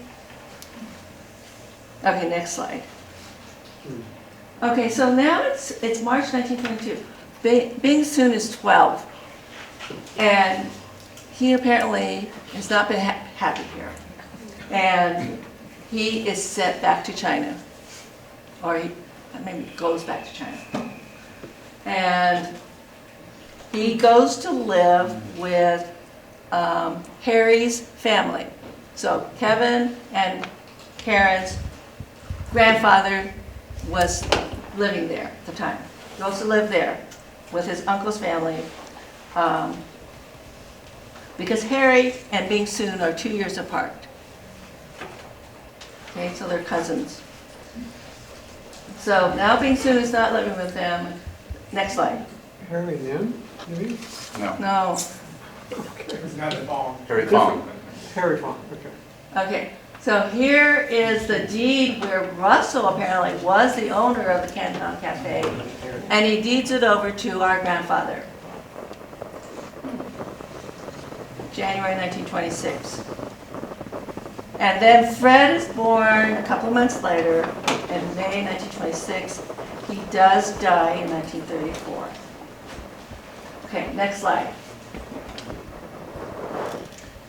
Okay, next slide. Okay, so now it's March 1922. Bing Soon is 12, and he apparently has not been happy here. And he is sent back to China, or he maybe goes back to China. And he goes to live with Harry's family. So Kevin and Karen's grandfather was living there at the time. Goes to live there with his uncle's family because Harry and Bing Soon are 2 years apart. Okay, so they're cousins. So now Bing Soon is not living with them. Next slide. Harry Nim, maybe? No, No. Harry Fong. Harry Fong, okay. Okay, so here is the deed where Russell apparently was the owner of the Canton Cafe, and he deeds it over to our grandfather. January 1926. And then Fred is born a couple of months later, in May 1926. He does die in 1934. Okay, next slide.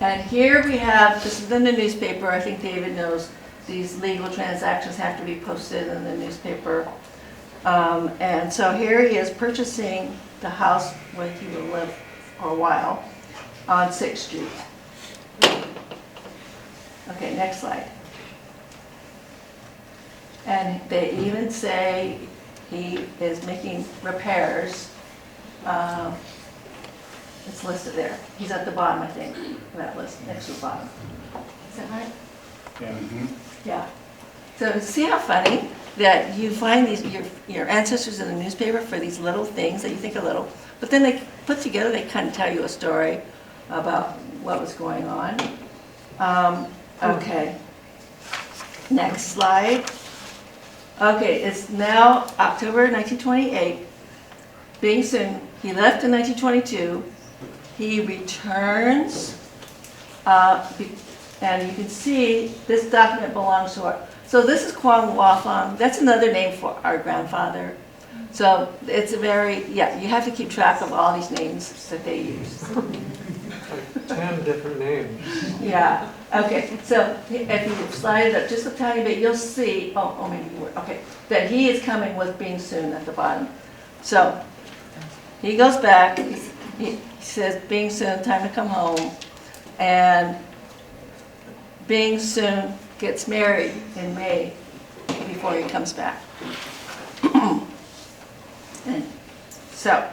And here we have, this is in the newspaper, I think David knows, these legal transactions have to be posted in the newspaper. And so here he is purchasing the house where he will live for a while on 6th Street. Okay, next slide. And they even say he is making repairs. It's listed there. He's at the bottom, I think, of that list, next to the bottom. Is that right? Yeah. Yeah. So see how funny that you find these your ancestors in the newspaper for these little things that you think are little, but then they put together, they kind of tell you a story about what was going on. Okay. Next slide. Okay, it's now October 1928. Bing Soon, he left in 1922. He returns, and you can see this document belongs to our, so this is Kwong Wafang. That's another name for our grandfather. So it's a very, yeah, you have to keep track of all these names that they use. Like 10 different names. Yeah, okay, so if you slide it up just a tiny bit, you'll see, oh maybe you were, okay, that he is coming with Bing Soon at the bottom. So he goes back, he says, Bing Soon, time to come home. And Bing Soon gets married in May before he comes back. And so,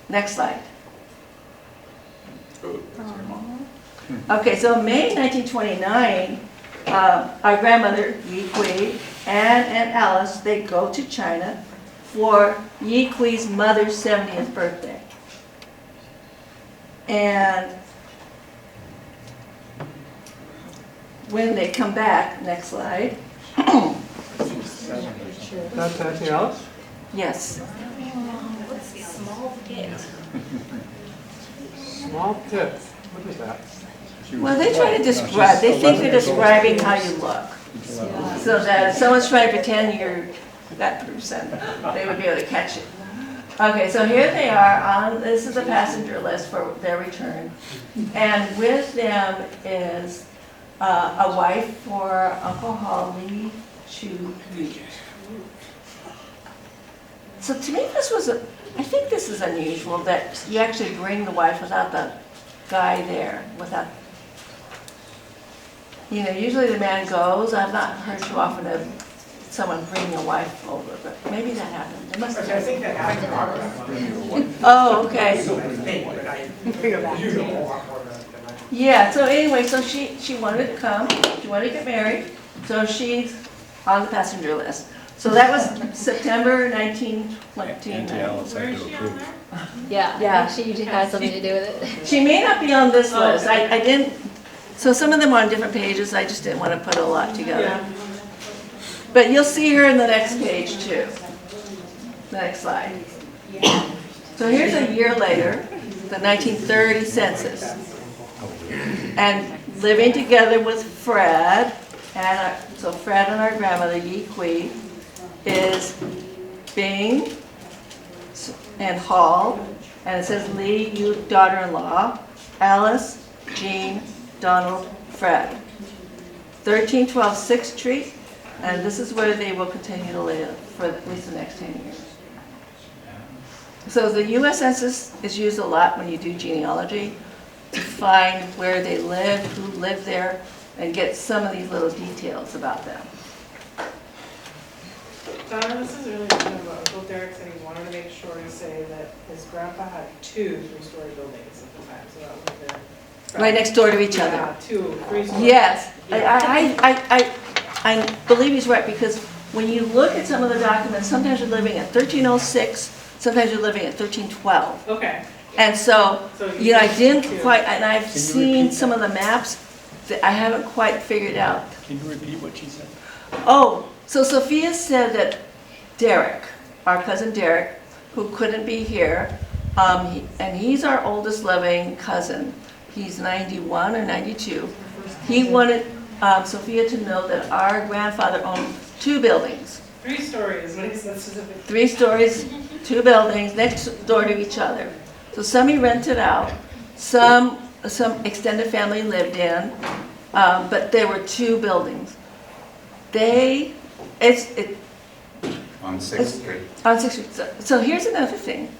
next slide. Okay, so in May 1929, our grandmother, Yi Kui, and Aunt Alice, they go to China for Yi Kui's mother's 70th birthday. And when they come back, next slide. That's anything else? Yes. Small pit. Small pit, what is that? Well, they try to describe, they think they're describing how you look. So that if someone's trying to pretend you're that person, they would be able to catch it. Okay, so here they are on, this is the passenger list for their return. And with them is a wife for Uncle Holly Chu. So to me, this was I think this is unusual that you actually bring the wife without the guy there, without, you know, usually the man goes. I've not heard too often of someone bringing a wife over, but maybe that happened. It must have I think that happened. Oh, okay. You know a lot more than I do. Yeah, so anyway, so she wanted to come, she wanted to get married, so she's on the passenger list. So that was September Auntie 1929. Alice had to approve. Yeah, Yeah. I think she usually has something to do with it. She may not be on this list, I didn't, so some of them are on different pages, I just didn't want to put a lot together. But you'll see her in the next page too. The next slide. So here's a year later, the 1930 census. And living together with Fred, and so Fred and our grandmother, Yi Kui, is Bing and Hall, and it says Lee, you daughter-in-law, Alice, Jean, Donald, Fred. 1312 6th Street, and this is where they will continue to live for at least the next 10 years. So the US Census is used a lot when you do genealogy to find where they live, who lived there, and get some of these little details about them. Donna, this is really good about Uncle Derek said he wanted to make sure to say that his grandpa had 2 three-story buildings at the time, so that would have been. Right next door to each other. Yeah, 2 3-story. Yes, I believe he's right, because when you look at some of the documents, sometimes you're living at 1306, sometimes you're living at 1312. Okay. And so, So you know, I didn't two. quite, and I've Can you seen repeat some of the maps that I haven't quite figured out. Can you repeat what she said? Oh, so Sophia said that Derek, our cousin Derek, who couldn't be here, and he's our oldest living cousin. He's 91 or 92. He wanted Sophia to know that our grandfather owned 2 buildings. 3 stories, what is that specific? 3 stories, 2 buildings next door to each other. So some he rented out, some extended family lived in, but there were 2 buildings. On 6th Street. On 6th Street. So here's another thing.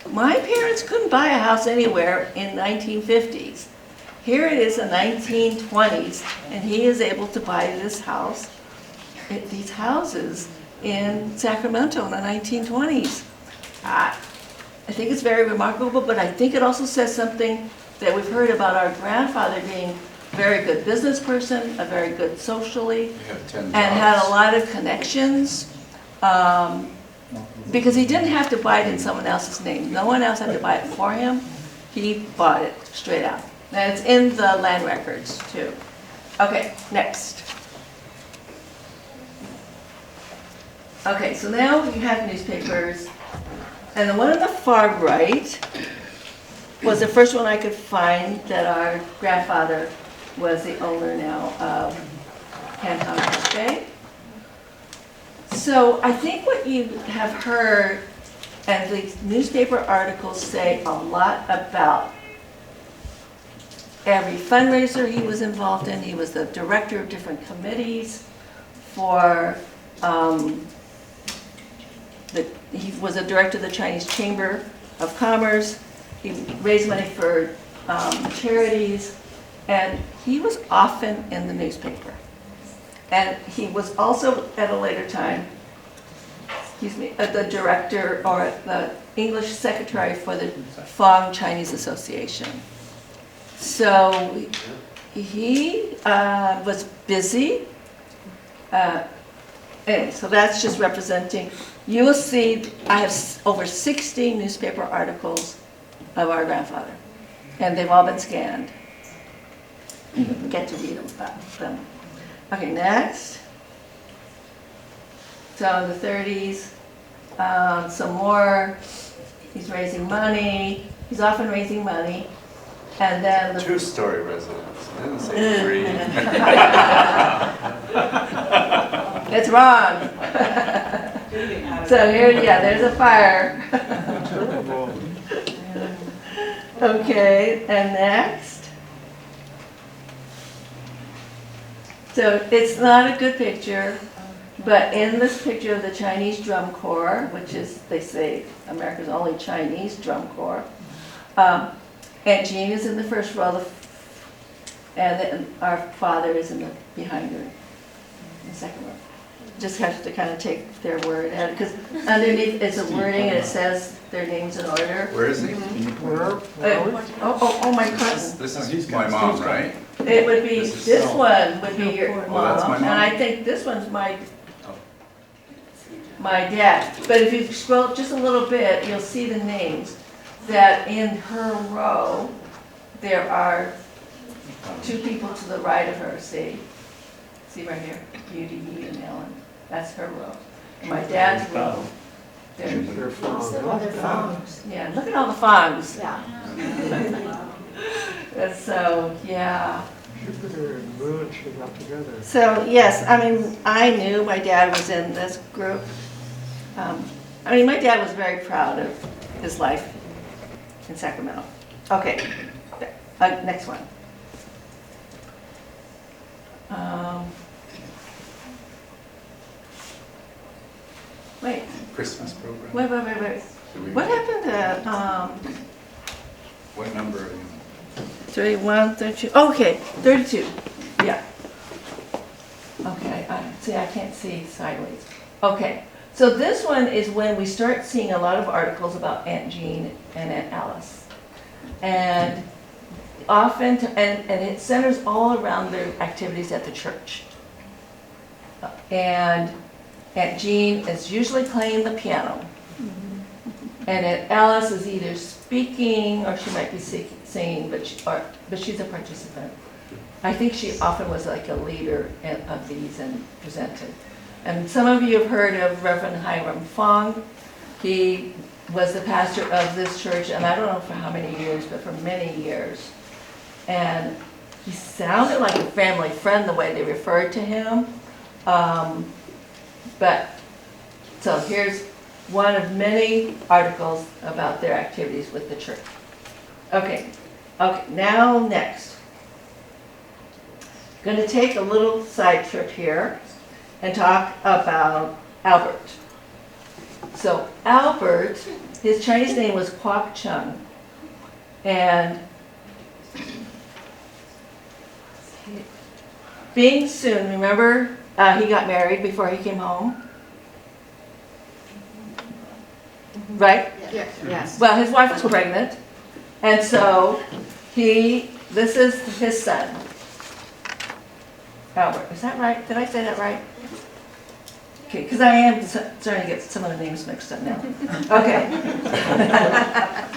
My parents couldn't buy a house anywhere in 1950s. Here it is in 1920s, and he is able to buy this house, these houses in Sacramento in the 1920s. I think it's very remarkable, but I think it also says something that we've heard about our grandfather being a very good business person, a very good socially, You have 10 and had a jobs. lot of connections. Because he didn't have to buy it in someone else's name. No one else had to buy it for him. He bought it straight out. And it's in the land records too. Okay, next. Okay, so now you have newspapers. And the one on the far right was the first one I could find that our grandfather was the owner now of Canton Cafe. So I think what you have heard, and the newspaper articles say a lot about every fundraiser he was involved in. He was the director of different committees for, he was a director of the Chinese Chamber of Commerce. He raised money for charities, and he was often in the newspaper. And he was also, at a later time, the director or the English secretary for the Fong Chinese Association. So he was busy. Anyway, so that's just representing. You will see I have over 60 newspaper articles of our grandfather, and they've all been scanned. You get to read about them. Okay, next. So in the 30s, some more. He's raising money. He's often raising money. And then the 2-story residence. I didn't say 3. It's wrong. So here, yeah, there's a fire. Okay, and next. So it's not a good picture. But in this picture of the Chinese drum corps, which is, they say, America's only Chinese drum corps, Aunt Jean is in the first row, and then our father is in the behind her, in the second row. Just have to kind of take their word, because underneath is a wording and it says their names in order. Where is he? Oh my goodness. This is my mom, right? It would be, this one would be your Oh, that's my mom, and mom. I think this one's my dad. But if you scroll up just a little bit, you'll see the names, that in her row, there are two people to the right of her, see? See right here, Beauty and Ellen, that's her row. And my dad's row, there's, They're Fong. yeah, look at all the Fongs. Yeah. And so, yeah. Jupiter and Moon should got together. So, yes, I mean, I knew my dad was in this group. I mean, my dad was very proud of his life in Sacramento. Okay, next one. Wait, Christmas program. wait. Did we- What happened to, What number are you? 31, 32, okay, 32, yeah. Okay, see, I can't see sideways. Okay, so this one is when we start seeing a lot of articles about Aunt Jean and Aunt Alice. And often, and it centers all around their activities at the church. And Aunt Jean is usually playing the piano. And Aunt Alice is either speaking or she might be singing, but she's a participant. I think she often was like a leader of these and presented. And some of you have heard of Reverend Hiram Fong. He was the pastor of this church, and I don't know for how many years, but for many years. And he sounded like a family friend the way they referred to him. So here's one of many articles about their activities with the church. Okay, now next. Going to take a little side trip here and talk about Albert. So Albert, his Chinese name was Kwok Chung, and Bing Soon, remember he got married before he came home? Right? Yes. Well, his wife was pregnant, and so this is his son, Albert. Is that right? Did I say that right? Okay, because I am starting to get some of the names mixed up now. Okay.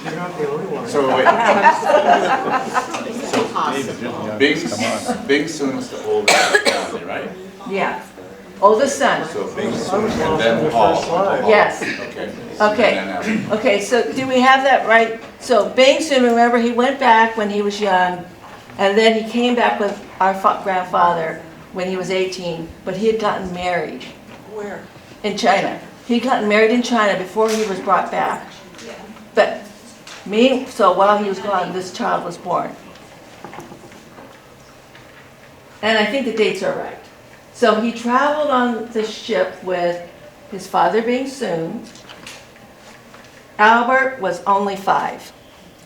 You're not the only one. So wait, David, come on. Bing Soon was the oldest of the family, right? Yeah. Oldest son. So Bing Soon and then Paul. Yes. Okay. Okay. And then Okay, so do we have that right? So Bing Soon, remember, he went back when he was young, and then he came back with our grandfather when he was 18, but he had gotten married. Where? In China. He'd gotten married in China before he was brought back. But so while he was gone, this child was born. And I think the dates are right. So he traveled on the ship with his father Bing Soon. Albert was only 5.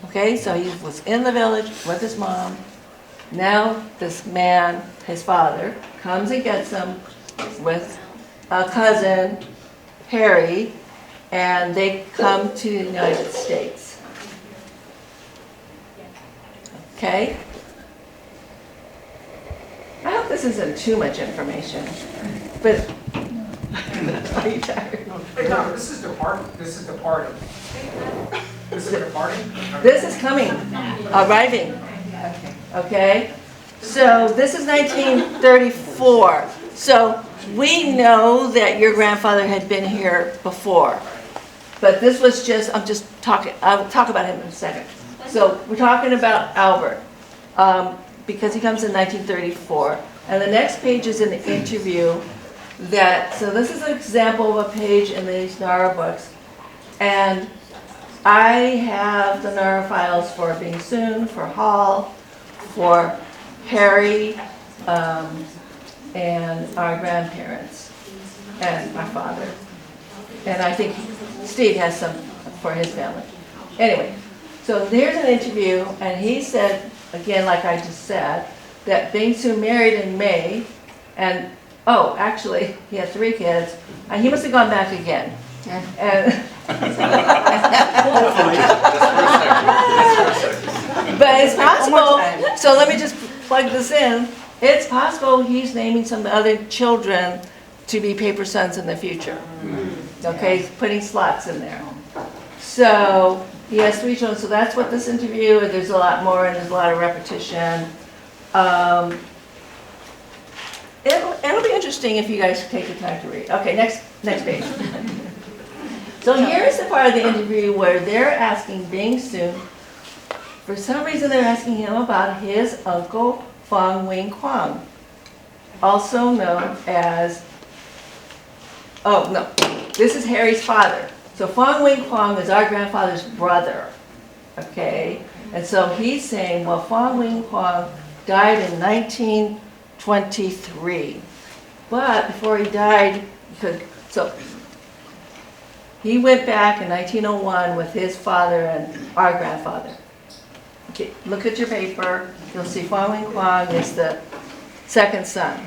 Okay, so he was in the village with his mom. Now this man, his father, comes and gets him with a cousin, Harry, and they come to the United States. Okay? I hope this isn't too much information, but are you tired? Hey, Tom, this is departing. This is departing. This is departing? This is coming, arriving. Okay? So this is 1934. So we know that your grandfather had been here before, but this was just, I'll talk about him in a second. So we're talking about Albert, because he comes in 1934. And the next page is an interview so this is an example of a page in these NARA books. And I have the NARA files for Bing Soon, for Hall, for Harry, and our grandparents. and my father. And I think Steve has some for his family. Anyway, so there's an interview, and he said, again, like I just said, that Bing Soon married in May, and, oh, actually, he had 3 kids, and he must have gone back again. And but it's possible, so let me just plug this in, it's possible he's naming some other children to be paper sons in the future. Okay, he's putting slots in there. So, he has 3 children, so that's what this interview, and there's a lot more, and there's a lot of repetition. It'll be interesting if you guys take the time to read. Okay, next page. So here's the part of the interview where they're asking Bing Soon, for some reason they're asking him about his uncle Fong Wing Kwang, also known as, oh no, this is Harry's father. So Fong Wing Kwang is our grandfather's brother, okay? And so he's saying, well, Fong Wing Kwang died in 1923. But before he died, so he went back in 1901 with his father and our grandfather. Okay, look at your paper. You'll see Fong Wing Kwang is the 2nd son.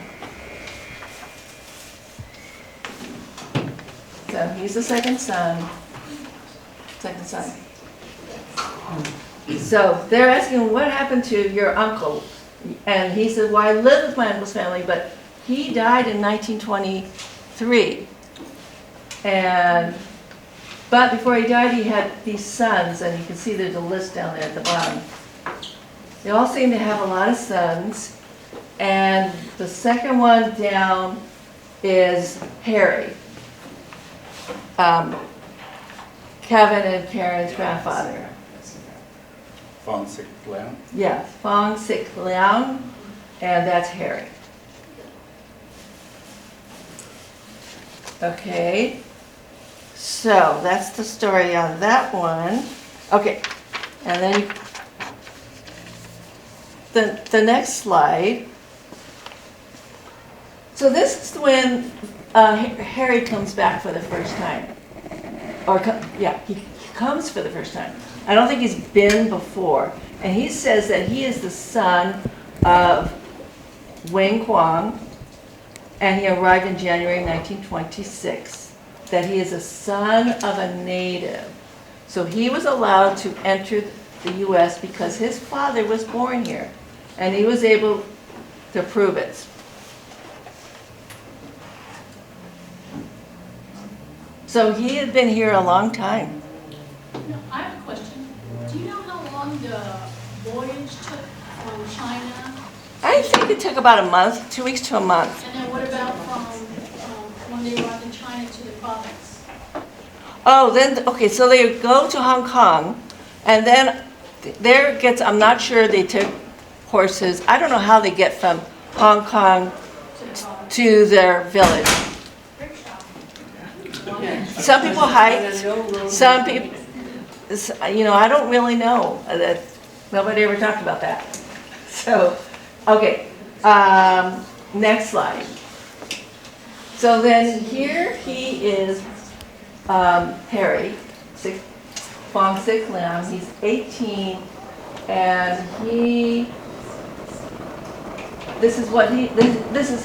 So he's the 2nd son. So they're asking, what happened to your uncle? And he said, well, I lived with my uncle's family, but he died in 1923. But before he died, he had these sons, and you can see there's a list down there at the bottom. They all seem to have a lot of sons, and the second one down is Harry, Kevin and Karen's grandfather. Fong Sik Liang. Yeah, Fong Sik Liang, and that's Harry. Okay, so that's the story on that one. Okay, and then the next slide. So this is when Harry comes back for the first time. He comes for the first time. I don't think he's been before. And he says that he is the son of Wing Kwang, and he arrived in January 1926. That he is a son of a native. So he was allowed to enter the U.S. because his father was born here, and he was able to prove it. So he had been here a long time. I have a question. Do you know how long the voyage took from China? I think it took about a month, 2 weeks to a month. And then what about from when they arrived in China to the province? Oh, then, okay, so they go to Hong Kong, and then I'm not sure they took horses. I don't know how they get from Hong Kong to their village. Some people hiked, some people, I don't really know. Nobody ever talked about that. So, okay, next slide. So then here he is, Harry, Fong Sik Liang. He's 18, and this is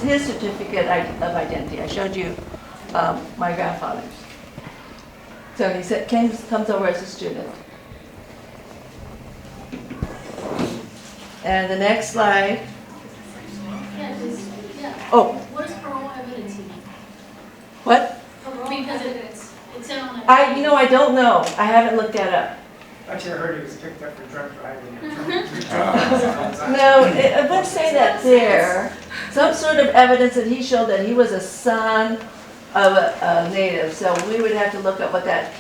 his certificate of identity. I showed you my grandfather's. So he comes over as a student. And the next slide. Oh. What does parole evidence mean? What? Because it's in on a. I don't know. I haven't looked that up. Actually, I heard he was picked up for drunk driving. No, it would say that there. Some sort of evidence that he showed that he was a son of a native. So we would have to look up what that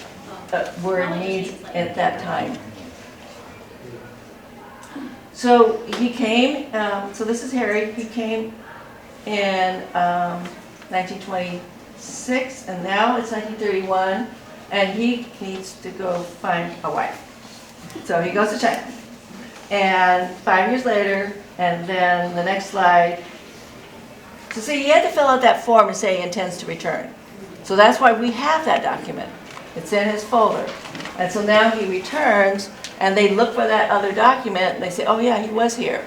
word means at that time. So he came, so this is Harry. He came in 1926, and now it's 1931, and he needs to go find a wife. So he goes to China. And 5 years later, and then the next slide. So see, he had to fill out that form to say he intends to return. So that's why we have that document. It's in his folder. And so now he returns, and they look for that other document, and they say, oh yeah, he was here.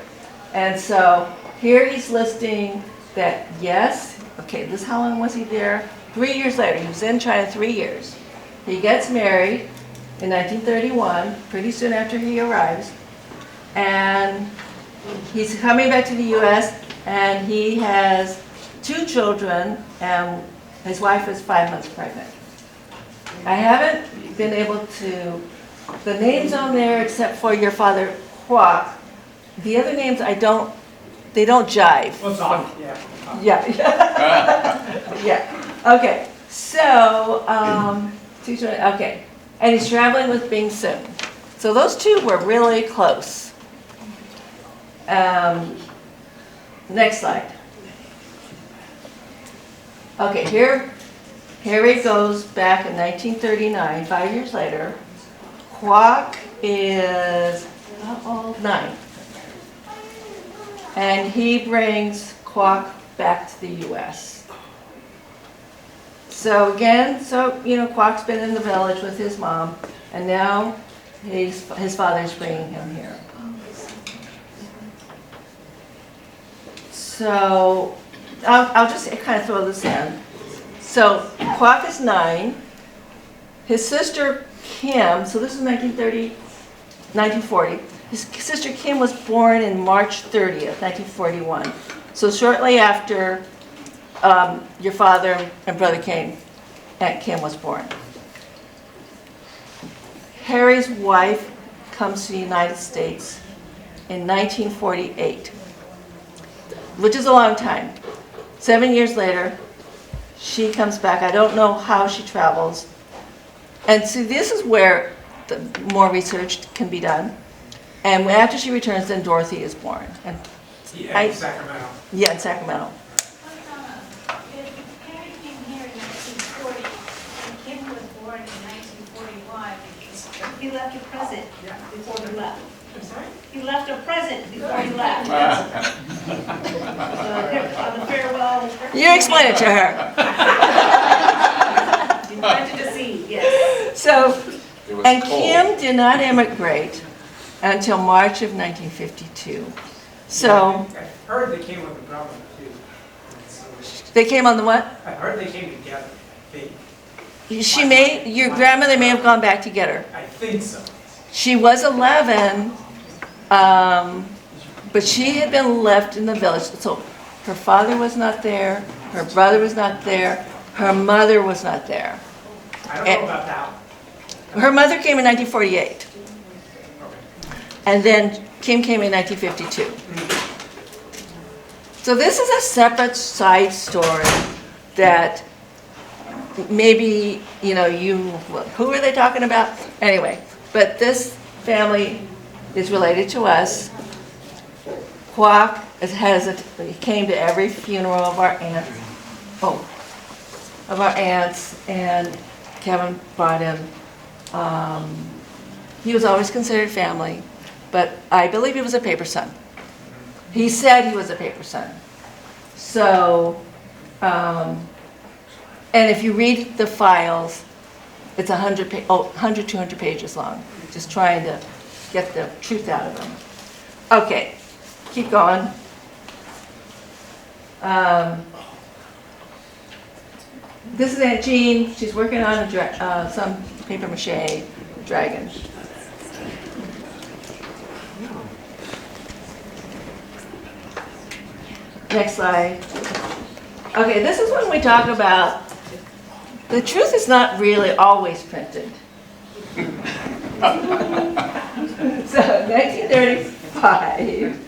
And so here he's listing that, yes, okay, this, how long was he there? 3 years later, he was in China 3 years. He gets married in 1931, pretty soon after he arrives, and he's coming back to the US, and he has 2 children, and his wife is 5 months pregnant. I haven't been able to, the names on there, except for your father, Kwok, the other names they don't jive. Well, it's off, yeah. Yeah. Yeah. Okay. So, okay. And he's traveling with Bing Soon. So those 2 were really close. Next slide. Okay, here Harry goes back in 1939, 5 years later. Kwok is how old? 9. And he brings Kwok back to the US. So again, Kwok's been in the village with his mom, and now his father's bringing him here. So I'll just kind of throw this in. So Kwok is 9. His sister Kim, so this is 1940. His sister Kim was born in March 30th, 1941. So shortly after your father and brother came, Aunt Kim was born. Harry's wife comes to the United States in 1948, which is a long time. 7 years later, she comes back. I don't know how she travels. And so this is where more research can be done. And after she returns, then Dorothy is born. And Yeah, in Sacramento. Yeah, in Sacramento. If Harry came here in 1940 and Kim was born in 1941, He left a present before he left. I'm sorry? He left a present before he left. On the farewell. You explain it to her. You planted a seed, yes. So, It was and cold. Kim did not immigrate until March of 1952. So, I heard they came with a brother too. they came on the what? I heard they came together. Your grandmother may have gone back to get her. I think so. She was 11, but she had been left in the village. So her father was not there, her brother was not there, her mother was not there. I don't know about that one. Her mother came in 1948, and then Kim came in 1952. So this is a separate side story that maybe, who are they talking about? Anyway, but this family is related to us. Kwok he came to every funeral of our aunts, and Kevin brought him. He was always considered family, but I believe he was a paper son. He said he was a paper son. So, and if you read the files, it's 100, 200 pages long, just trying to get the truth out of them. Okay, keep going. This is Aunt Jean. She's working on some paper mache dragon. Next slide. Okay, this is when we talk about the truth is not really always printed. So, 1935,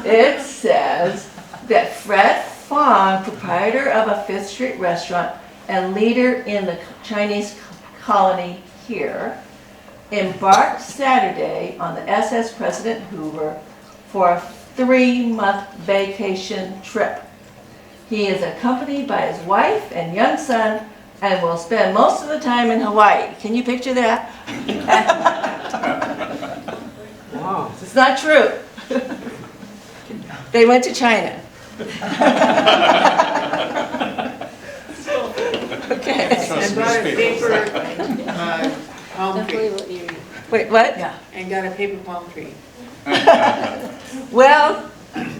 it says that Fred Fong, proprietor of a Fifth Street restaurant and leader in the Chinese colony here, embarked Saturday on the SS President Hoover for a 3-month vacation trip. He is accompanied by his wife and young son and will spend most of the time in Hawaii. Can you picture that? Wow. It's not true. They went to China. Okay. And brought a paper, palm Don't tree, believe what you read. Wait, what? and got a paper palm tree. Well,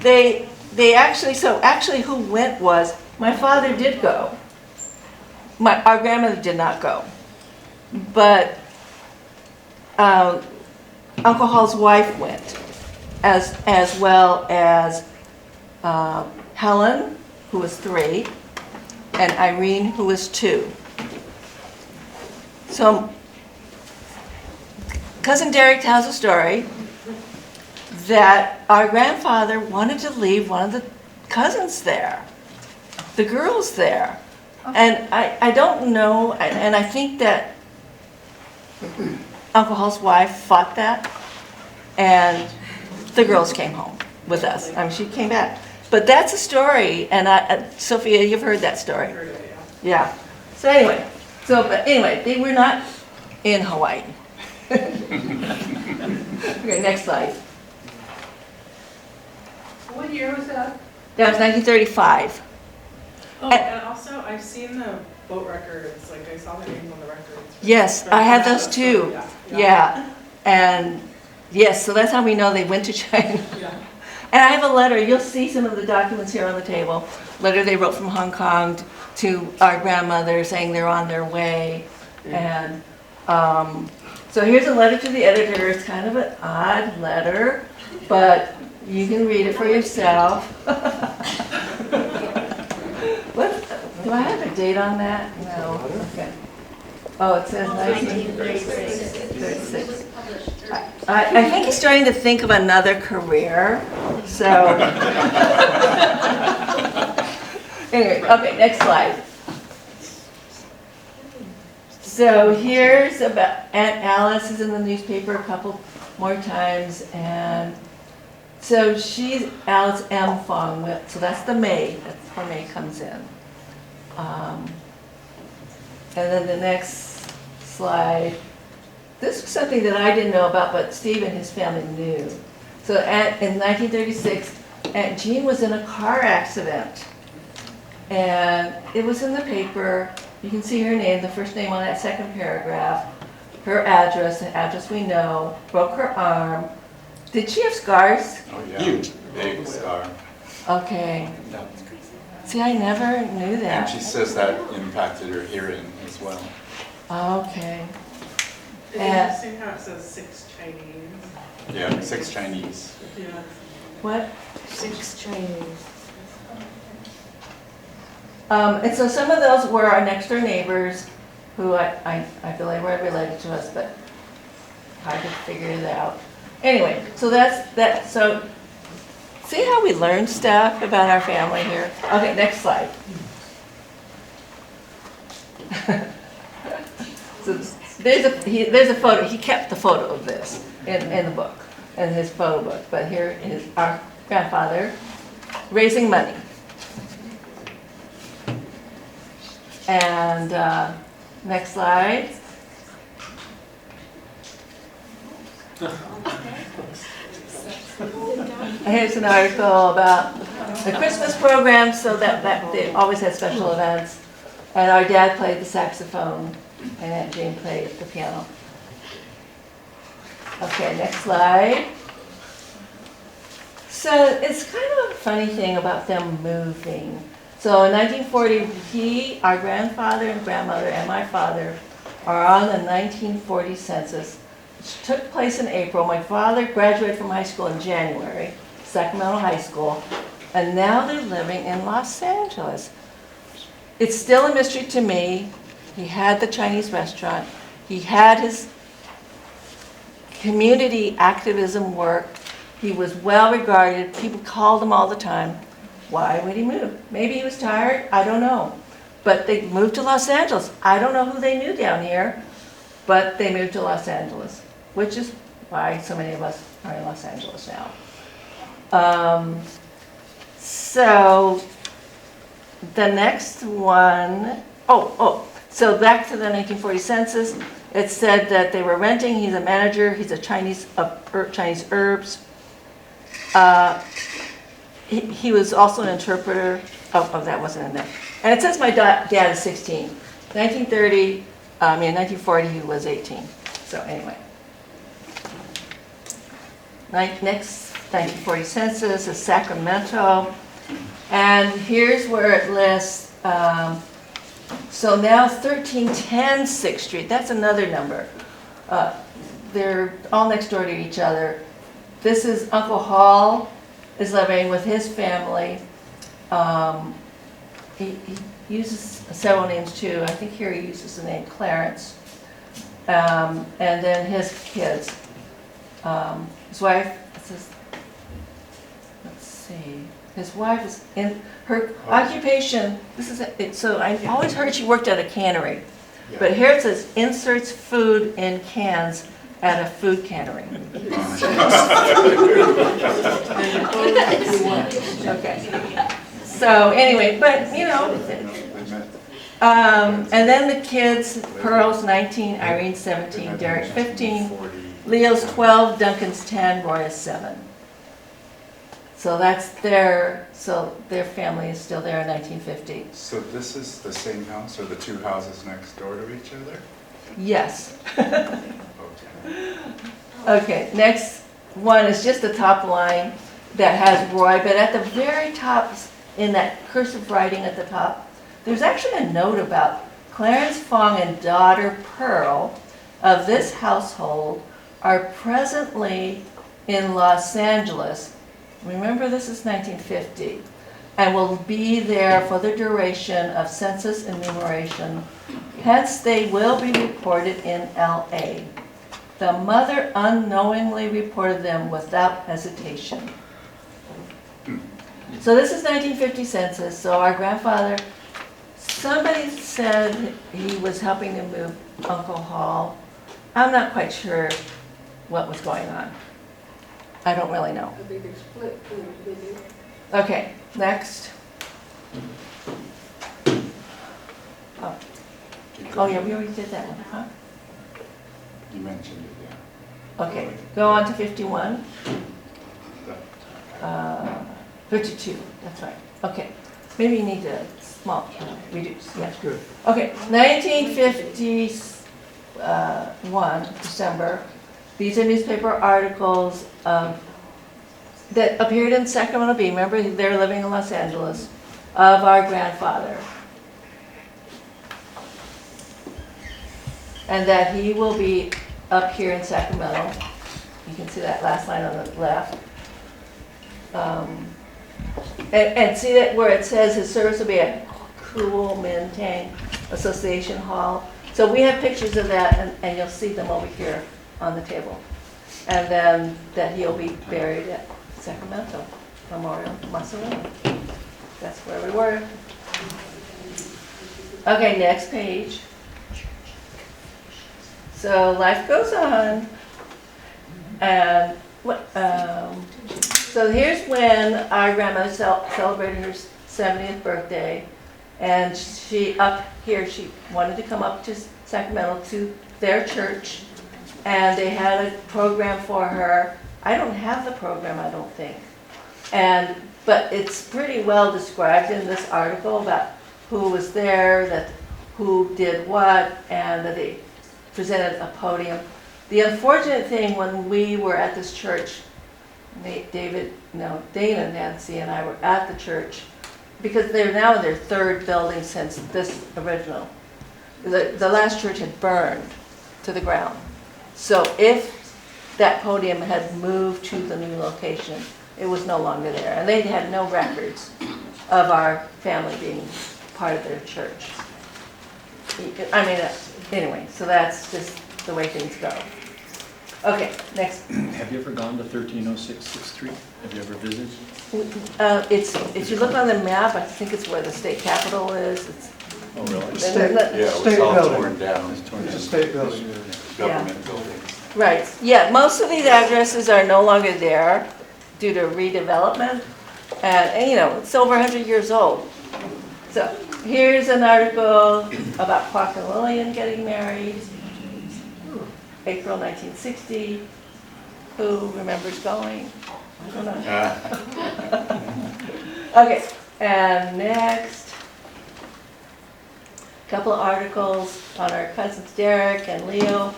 they actually who went was, my father did go. Our grandmother did not go. But Uncle Hall's wife went, as well as Helen, who was 3, and Irene, who was 2. So Cousin Derek tells a story that our grandfather wanted to leave one of the cousins there, the girls there. And I don't know, and I think that Uncle Hall's wife fought that, and the girls came home with us. I mean, she came back. But that's a story, and Sophia, you've heard that story. Heard it, Yeah. So anyway, they were not in Hawaii. Okay, next slide. What year was that? That was 1935. Oh, and also, I've seen the boat records, like, I saw the names on the records. Yes, I had those too. Yeah. And yes, so that's how we know they went to China. Yeah. And I have a letter, you'll see some of the documents here on the table. Letter they wrote from Hong Kong to our grandmother saying they're on their way. And so here's a letter to the editor. It's kind of an odd letter, but you can read it for yourself. Do I have a date on that? No. Okay. Oh, it says 1936. I think he's starting to think of another career, so. Anyway, okay, next slide. So here's about, Aunt Alice is in the newspaper a couple more times, and so she's Alice M. Fong, so that's the May, that's where May comes in. And then the next slide, this was something that I didn't know about, but Steve and his family knew. So in 1936, Aunt Jean was in a car accident, and it was in the paper. You can see her name, the first name on that second paragraph, her address, the address we know, broke her arm. Did she have scars? Oh, yeah. Huge, big scar. Okay. See, I never knew And that. she says that impacted her hearing as well. Okay. Is it And- interesting how it says 6 Chinese? Yeah, 6 Chinese. Yeah. What? 6 Chinese. And so some of those were our next door neighbors who I feel like were related to us, but hard to figure it out. Anyway, so that's that. So see how we learn stuff about our family here? Okay, next slide. So there's a photo. He kept the photo of this in the book, in his photo book. But here is our grandfather raising money. And next slide. Here's an article about the Christmas program, so that they always had special events. And our dad played the saxophone, and Aunt Jane played the piano. Okay, next slide. So it's kind of a funny thing about them moving. So in 1940, our grandfather and grandmother and my father are on the 1940 census, which took place in April. My father graduated from high school in January, Sacramento High School, and now they're living in Los Angeles. It's still a mystery to me. He had the Chinese restaurant. He had his community activism work. He was well regarded. People called him all the time. Why would he move? Maybe he was tired, I don't know. But they moved to Los Angeles. I don't know who they knew down here, but they moved to Los Angeles, which is why so many of us are in Los Angeles now. So the next one, so back to the 1940 census, it said that they were renting. He's a manager. He's a Chinese herbs. He was also an interpreter. Oh, that wasn't in there. And it says my dad is 16. 1940, he was 18. So anyway. Next 1940 census is Sacramento. And here's where it lists, so now 1310 6th Street, that's another number. They're all next door to each other. This is Uncle Hall is living with his family. He uses several names too. I think here he uses the name Clarence. And then his kids. His wife, let's see, his wife is in her occupation. This is it. So I always heard she worked at a cannery, but here it says inserts food in cans at a food cannery. Okay. So anyway, but you know, and then the kids: Pearl's 19, Irene 17, Derek 15. Leo's 12, Duncan's 10, Roy is 7. So that's their family is still there in 1950. So this is the same house or the two houses next door to each other? Yes. Okay. Okay, next one is just the top line that has Roy, but at the very top, in that cursive writing at the top, there's actually a note about Clarence Fong and daughter Pearl of this household are presently in Los Angeles. Remember, this is 1950, and will be there for the duration of census enumeration. Hence, they will be reported in LA. The mother unknowingly reported them without hesitation. So this is 1950 census, so our grandfather, somebody said he was helping to move Uncle Hall. I'm not quite sure what was going on. I don't really know. Okay, next. Oh yeah, we already did that one, huh? You mentioned it, yeah. Okay, go on to 51. 52, that's right. Okay, maybe you need to reduce, yeah. That's good. Okay, 1951, December. These are newspaper articles that appeared in Sacramento Bee. Remember, they're living in Los Angeles, of our grandfather. And that he will be up here in Sacramento. You can see that last line on the left. And see that where it says his service will be at Kuomintang Association Hall. So we have pictures of that, and you'll see them over here on the table. And then that he'll be buried at Sacramento Memorial Mausoleum. That's where we were. Okay, next page. So life goes on. And so here's when our grandmother celebrated her 70th birthday. And she wanted to come up to Sacramento to their church. And they had a program for her. I don't have the program, I don't think. But it's pretty well described in this article about who was there, who did what, and that they presented a podium. The unfortunate thing when we were at this church, Dana, Nancy, and I were at the church, because they're now in their third building since this original. The last church had burned to the ground. So if that podium had moved to the new location, it was no longer there. And they had no records of our family being part of their church. I mean, anyway, so that's just the way things go. Okay, next. Have you ever gone to 1306 6th Street? Have you ever visited? If you look on the map, I think it's where the state capitol is. Oh, really? Yeah, it was all torn down. It's torn It's a down. state building. Government buildings. Right, yeah, most of these addresses are no longer there due to redevelopment. And you know, it's over 100 years old. So here's an article about Clark and Lillian getting married. April 1960. Who remembers going? I don't know. Okay, and next. couple of articles on our cousins Derek and Leo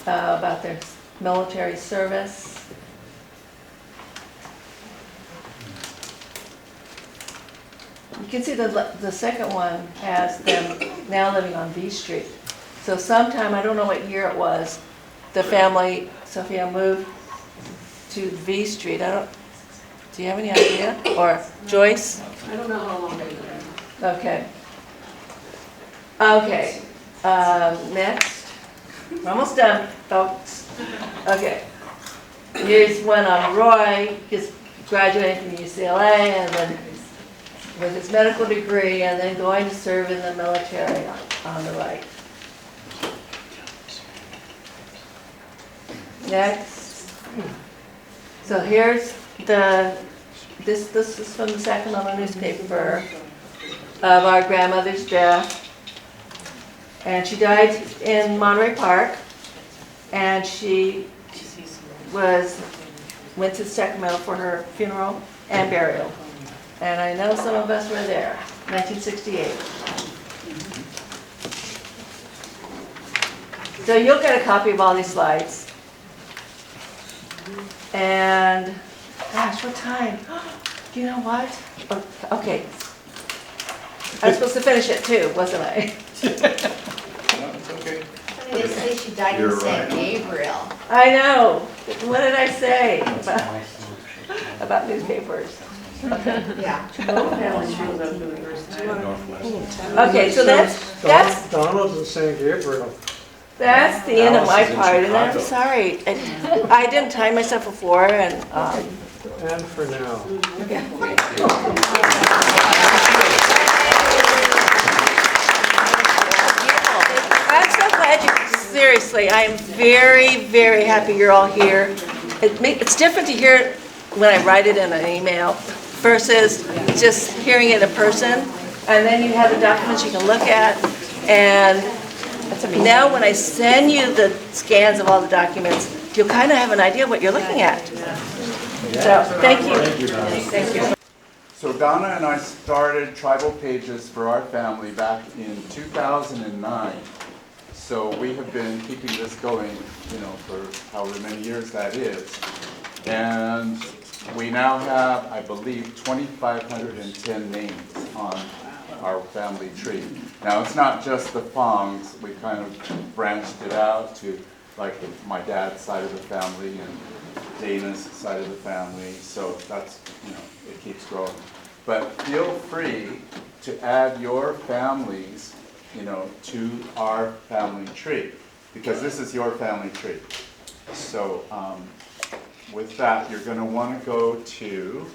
about their military service. You can see the second one has them now living on V Street. So sometime, I don't know what year it was, the family, Sophia, moved to V Street. Do you have any idea? Or Joyce? I don't know how long they've been there. Okay. Okay, next. We're almost done, folks. Okay. Here's one on Roy, just graduating from UCLA and then with his medical degree and then going to serve in the military on the right. Next. So here's this is from the Sacramento newspaper of our grandmother's death. And she died in Monterey Park, and she went to Sacramento for her funeral and burial. And I know some of us were there, 1968. So you'll get a copy of all these slides. And, gosh, what time? Do you know what? Oh, okay. I was supposed to finish it too, wasn't I? No, it's okay. They didn't say she died in You're San right. Gabriel. I know. What did I say about newspapers? Yeah. Okay, so that's Donald's in St. Gabriel. the end of my part, and I'm sorry. I didn't time myself before, and And for now. I'm so glad you, seriously, I am very, very happy you're all here. It's different to hear it when I write it in an email versus just hearing it in person. And then you have the documents you can look at. And now when I send you the scans of all the documents, you'll kind of have an idea what you're looking at. So, thank you. Thank you. So Donna and I started Tribal Pages for our family back in 2009. So we have been keeping this going, for however many years that is. And we now have, I believe, 2,510 names on our family tree. Now, it's not just the Fongs. We kind of branched it out to like my dad's side of the family and Dana's side of the family. So that's, it keeps growing. But feel free to add your families, to our family tree, because this is your family tree. So with that, you're going to want to go to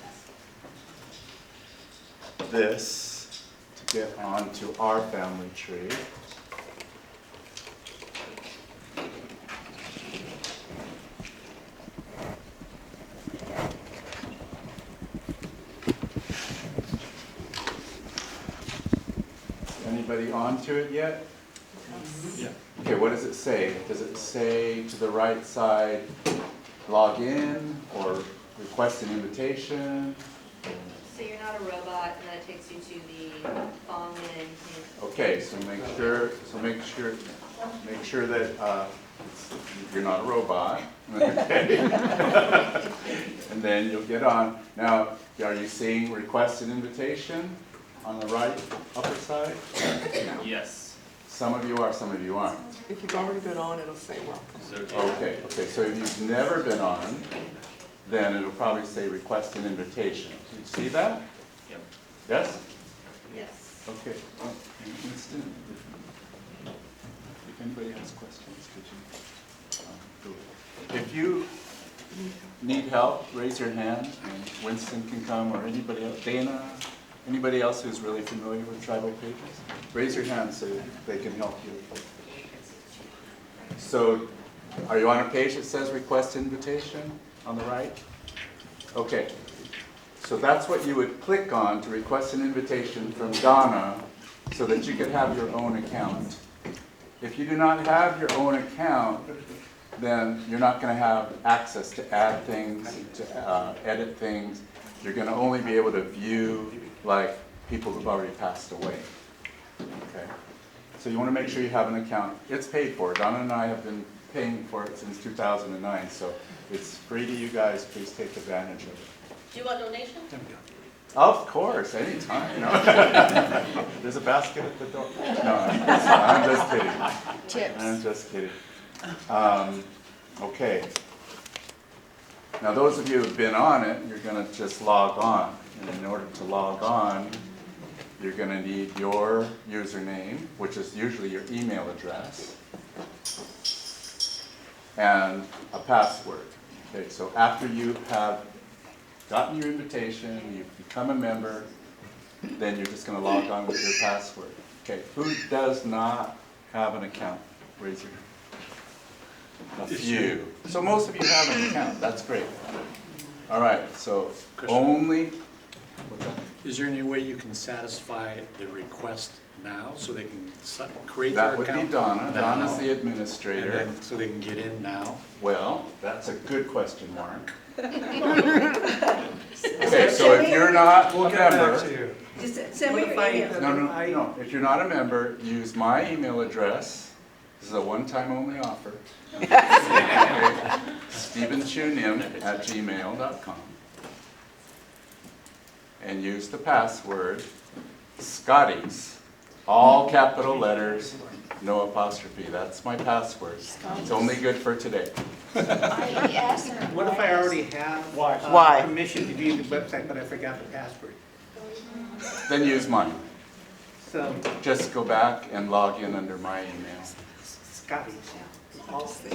this to get onto our family tree. Anybody onto it yet? Yeah. Okay, what does it say? Does it say to the right side, log in, or request an invitation? So you're not a robot, and that takes you to the Fong and. Okay, so make sure that you're not a robot. Okay. And then you'll get on. Now, are you seeing request an invitation on the right upper side? Yes. Some of you are, some of you aren't. If you've already been on, it'll say welcome. Okay, so if you've never been on, then it'll probably say request an invitation. Do you see that? Yep. Yes? Yes. Okay. Well, Winston, if anybody has questions, could you do it? If you need help, raise your hand, and Winston can come, or anybody else. Dana, anybody else who's really familiar with Tribal Pages? Raise your hand so they can help you. So, are you on a page that says request invitation on the right? Okay. So that's what you would click on to request an invitation from Donna so that you could have your own account. If you do not have your own account, then you're not going to have access to add things, to edit things. You're going to only be able to view like people who've already passed away. Okay. So you want to make sure you have an account. It's paid for. Donna and I have been paying for it since 2009, so it's free to you guys. Please take advantage of it. Do you want donation? Of course, anytime. No. There's a basket at the door. No, I'm just kidding. Chips. I'm just kidding. Okay. Now, those of you who have been on it, you're going to just log on. And in order to log on, you're going to need your username, which is usually your email address, and a password. Okay, so after you have gotten your invitation, you've become a member, then you're just going to log on with your password. Okay, who does not have an account? Raise your hand. A few. So most of you have an account. That's great. All right, so only. What's that? Is there any way you can satisfy the request now so they can create their That would account? be Donna. now, Donna's the and administrator. then so they can get in now? Well, that's a good question, Mark. Okay, so if you're not We'll a get back member, to you. Just send me your email. no. If you're not a member, use my email address. This is a one-time only offer. StephenChunim@gmail.com. And use the password Scotties, all capital letters, no apostrophe. That's my password. It's only good for today. What if I already have Why? permission to view the website, but I forgot the password? Then use mine. So, Just go back and log in under my email. Scotty.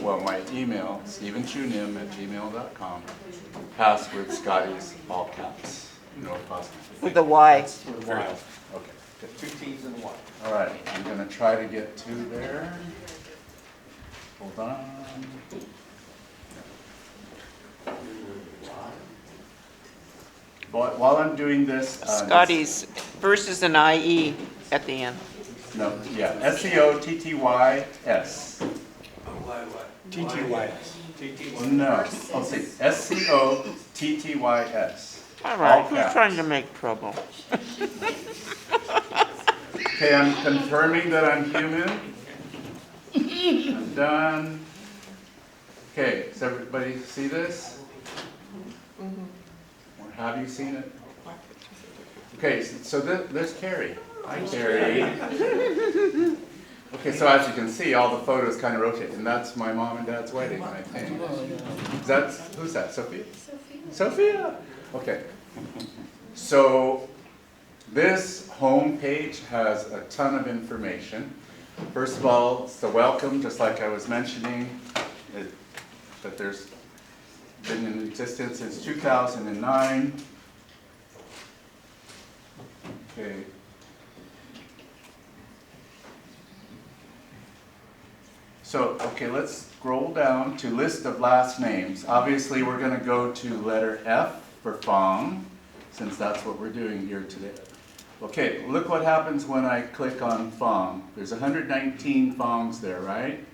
Well, my email, StephenChunim@gmail.com. Password Scotties, all caps, no apostrophe. With a Y. Okay. Two T's and a Y. All right, I'm going to try to get to there. Hold on. While I'm doing this. Scotty's versus an IE at the end. No, yeah, SCOTTYS. TTYS. No, I'll see, SCOTTYS. All right, who's caps. trying to make trouble? Okay, I'm confirming that I'm human. I'm done. Okay, does everybody see this? Or have you seen it? Okay, so there's Carrie. Hi, Carrie. Okay, so as you can see, all the photos kind of rotate, and that's my mom and dad's wedding, I think. Who's that, Sophia? Sophia! Okay. So this home page has a ton of information. First of all, it's the welcome, just like I was mentioning, that there's been in existence since 2009. Okay. So, okay, let's scroll down to list of last names. Obviously, we're going to go to letter F for Fong, since that's what we're doing here today. Okay, look what happens when I click on Fong. There's 119 Fongs there, right?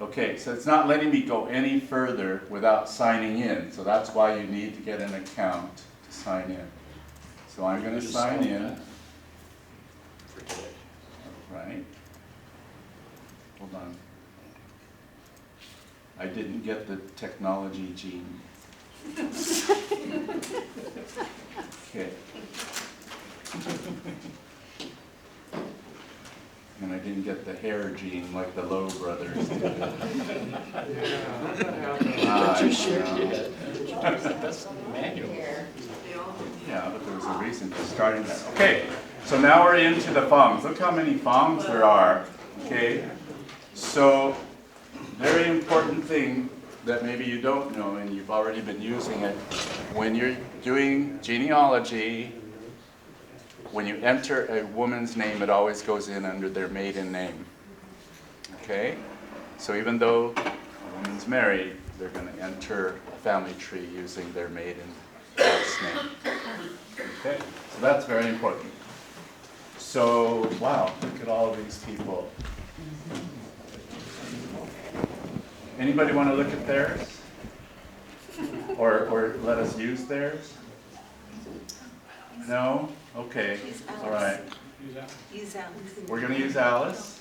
Okay, so it's not letting me go any further without signing in. So that's why you need to get an account to sign in. So I'm going to sign in. For today. Right. Hold on. I didn't get the technology gene. Okay. And I didn't get the hair gene like the Lowe brothers did. That's manual. Yeah, but there was a reason for starting that. Okay, so now we're into the Fongs. Look how many Fongs there are. Okay, so very important thing that maybe you don't know and you've already been using it. When you're doing genealogy, when you enter a woman's name, it always goes in under their maiden name. Okay? So even though a woman's married, they're going to enter a family tree using their maiden last name. Okay? So that's very important. So, wow, look at all of these people. Anybody want to look at theirs? Or let us use theirs? No? Okay, all right. Use Alice. We're gonna use Alice.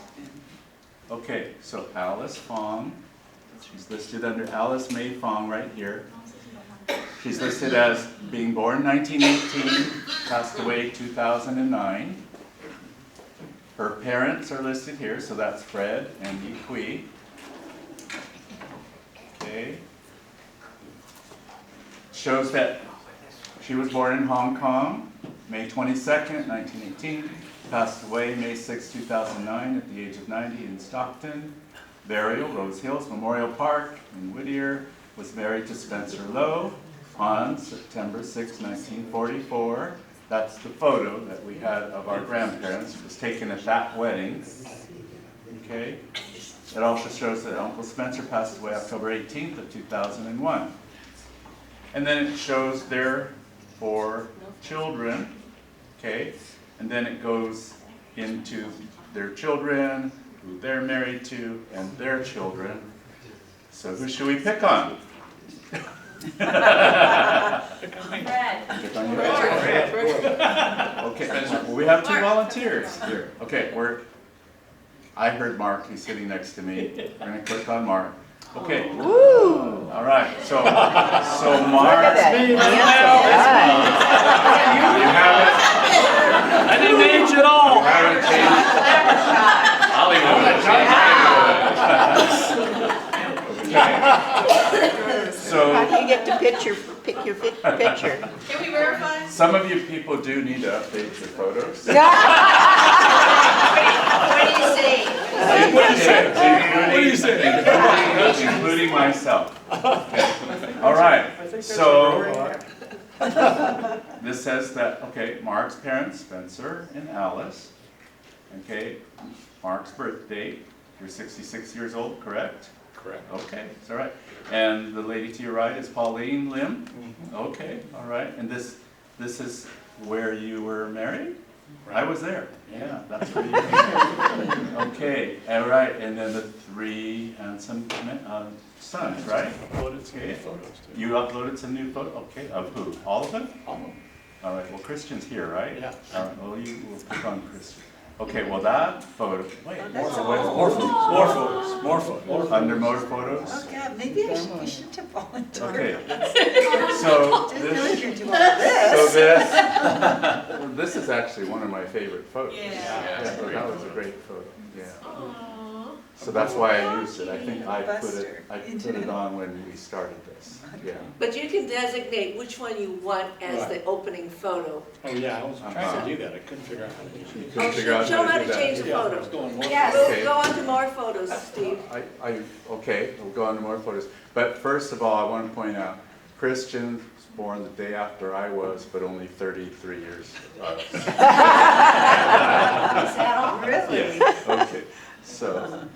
Okay, so Alice Fong. She's listed under Alice May Fong right here. She's listed as being born 1918, passed away 2009. Her parents are listed here, so that's Fred and Yi Kui. Okay. Shows that she was born in Hong Kong, May 22nd, 1918. Passed away May 6, 2009 at the age of 90 in Stockton. Burial, Rose Hills Memorial Park in Whittier. Was married to Spencer Lowe on September 6, 1944. That's the photo that we had of our grandparents. It was taken at that wedding. Okay. It also shows that Uncle Spencer passed away October 18th of 2001. And then it shows their 4 children. Okay. And then it goes into their children, who they're married to, and their children. So who should we pick on? Fred. Pick on you. Okay, well, we have 2 volunteers here. Okay, I heard Mark, he's sitting next to me. We're gonna click on Mark. Okay. Woo! All right, so Mark. You haven't. I didn't age at all. You haven't changed. Okay. So. How do you get to pick your picture? Can we verify? Some of you people do need to update your photos. What do you say? What do you say? Including myself. Okay. All right. So this says that, okay, Mark's parents, Spencer and Alice. Okay, Mark's birth date. You're 66 years old, correct? Correct. Okay, it's all right. And the lady to your right is Pauline Lim. Okay, all right. And this is where you were married? Right. I was there. Yeah, that's where you were married. Okay, all right. And then the 3 handsome sons, right? Uploaded some new photos too. You uploaded some new photos. Okay, of who? All of them? All of them. All right. Well, Christian's here, right? Yeah. All right. Well, we'll pick on Christian. Okay. Well, that photo. Wait. More photos. Under more photos. Oh, God, maybe we shouldn't have volunteered. Okay. So Didn't know this. you were doing all this. This is actually one of my favorite photos. Yeah. That was a great photo. Yeah. So that's why I used it. I think I put it on when we started this. Yeah. But you can designate which one you want as the opening photo. Oh, yeah, I was trying to do that. I couldn't figure out how to do it. You couldn't figure out Show how how to to do change that. the Yeah, I photo. was going more. Yes, Okay. go on to more photos, Steve. Okay, we'll go on to more photos. But first of all, I want to point out, Christian was born the day after I was, but only 33 years. Is that all? Really? Yes, okay. So,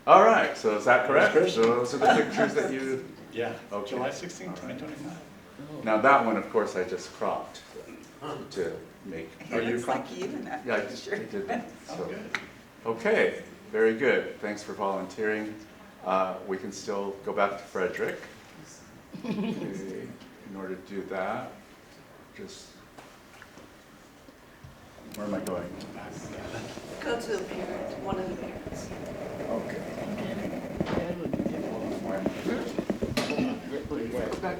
all right, so is that correct? So those are the pictures that you, Yeah, Okay. July 16, 2025. now that one, of course, I just cropped to make. It looks like you in that Yeah, I just picture. did that. Oh, So, good. okay, very good. Thanks for volunteering. We can still go back to Frederick. Okay, in order to do that, just, where am I going? Go to the parent, one of the parents. Okay.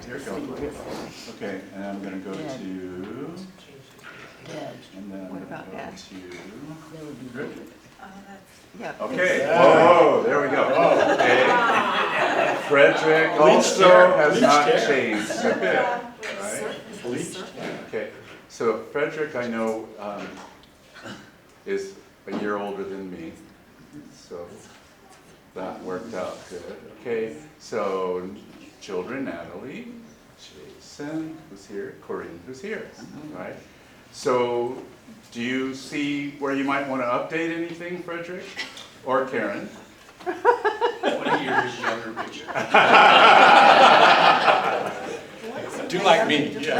Here, go. Okay, and I'm gonna go to, and then I'm What gonna about go Dad? to Rick. Yeah. Okay, whoa, there we go. Okay. Frederick also has not changed a bit, right? Bleached. Okay, so Frederick, I know, is a year older than me, so that worked out good. Okay, so children, Natalie, Jason, who's here, Corinne, who's here, right? So do you see where you might want to update anything, Frederick? Or Karen? 20 years younger picture. Do like me. Yeah.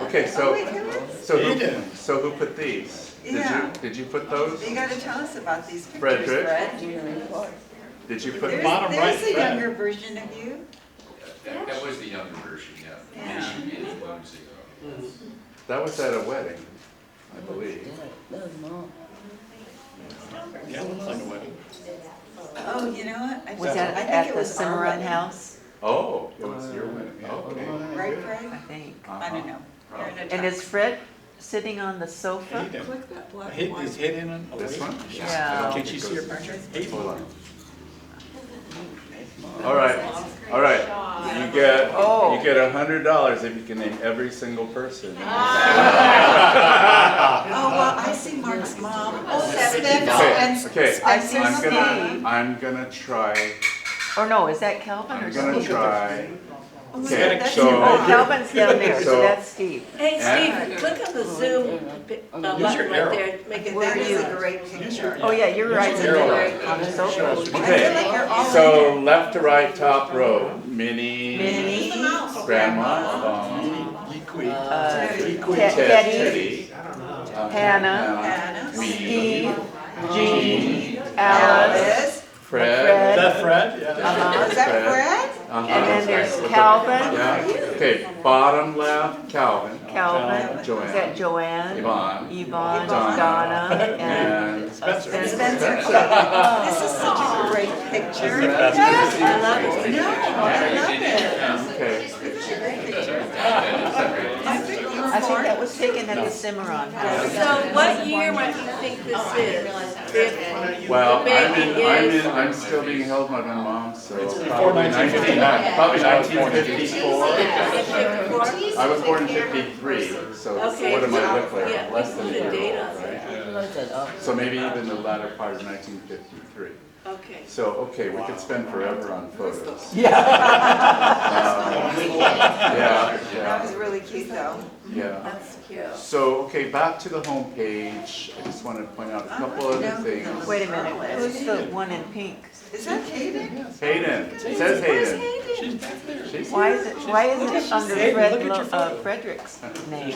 Okay, so who put these? Yeah. Did you put those? You gotta tell us about these pictures, Frederick? Fred. Did you put? Bottom right, There's a Fred. younger version of you. That was the younger version, yeah. Many moons ago. That was at a wedding, I believe. Yeah, it looks like a wedding. Oh, you know what? I Was think- that I think at it the was our Cimarron wedding. house? Oh, it was your wedding, okay. Right, Craig? I think. I don't know. You're in a And truck. is Fred sitting on the sofa? Hayden. Click that black His one. head in on. This one? Yeah. Can't you see your picture? Hayden. Hold on. All right, all right. You get $100 if you can name every single person. Oh, well, I see Mark's mom. Oh, Spencer. Okay, I see I'm gonna try, Or no, is that Calvin or I'm gonna Steve? try. Oh, Okay, that's so- your Oh, mom. Calvin's down there, so So- that's Steve. Hey, And- Steve, click on the Zoom button right there, make it That is bigger. a great picture. Oh, yeah, you're right in the Arrow. middle on the sofa. I feel Okay, like you're all so left to right, top row, Minnie, Minnie, Grandma, Teddy, Teddy, Hannah, me, Steve, Jean, Alice, Fred. Fred. Is that Fred? Yeah. Uh-huh. Is that Fred? Uh-huh. And then there's Calvin, Yeah, okay, bottom left, Calvin, Calvin, Joanne. is that Joanne? Yvonne. Yvonne, Donna. Donna, and And Spencer. Spencer. This is such a great picture. I love it. No, I love it. okay, It's a great picture. I think that was taken at the Cimarron house. So what year might you think this is? If well, baby is- I'm still being held by my mom, so before probably 1959. probably 1954. 54? I was born in 53, so Okay, what am I so- look like? yeah, Less what's than a the year date old, on right? So maybe even the latter part of 1953. Okay. So, okay, we could spend forever on photos. Yeah. Yeah, That yeah, was really cute, though. yeah. That's cute. So, okay, back to the home page. I just wanted to point out a couple other things. Wait a minute, who's the one in pink? Is that Hayden? Hayden, it says Hayden. She's Why here. is it under Frederick's name?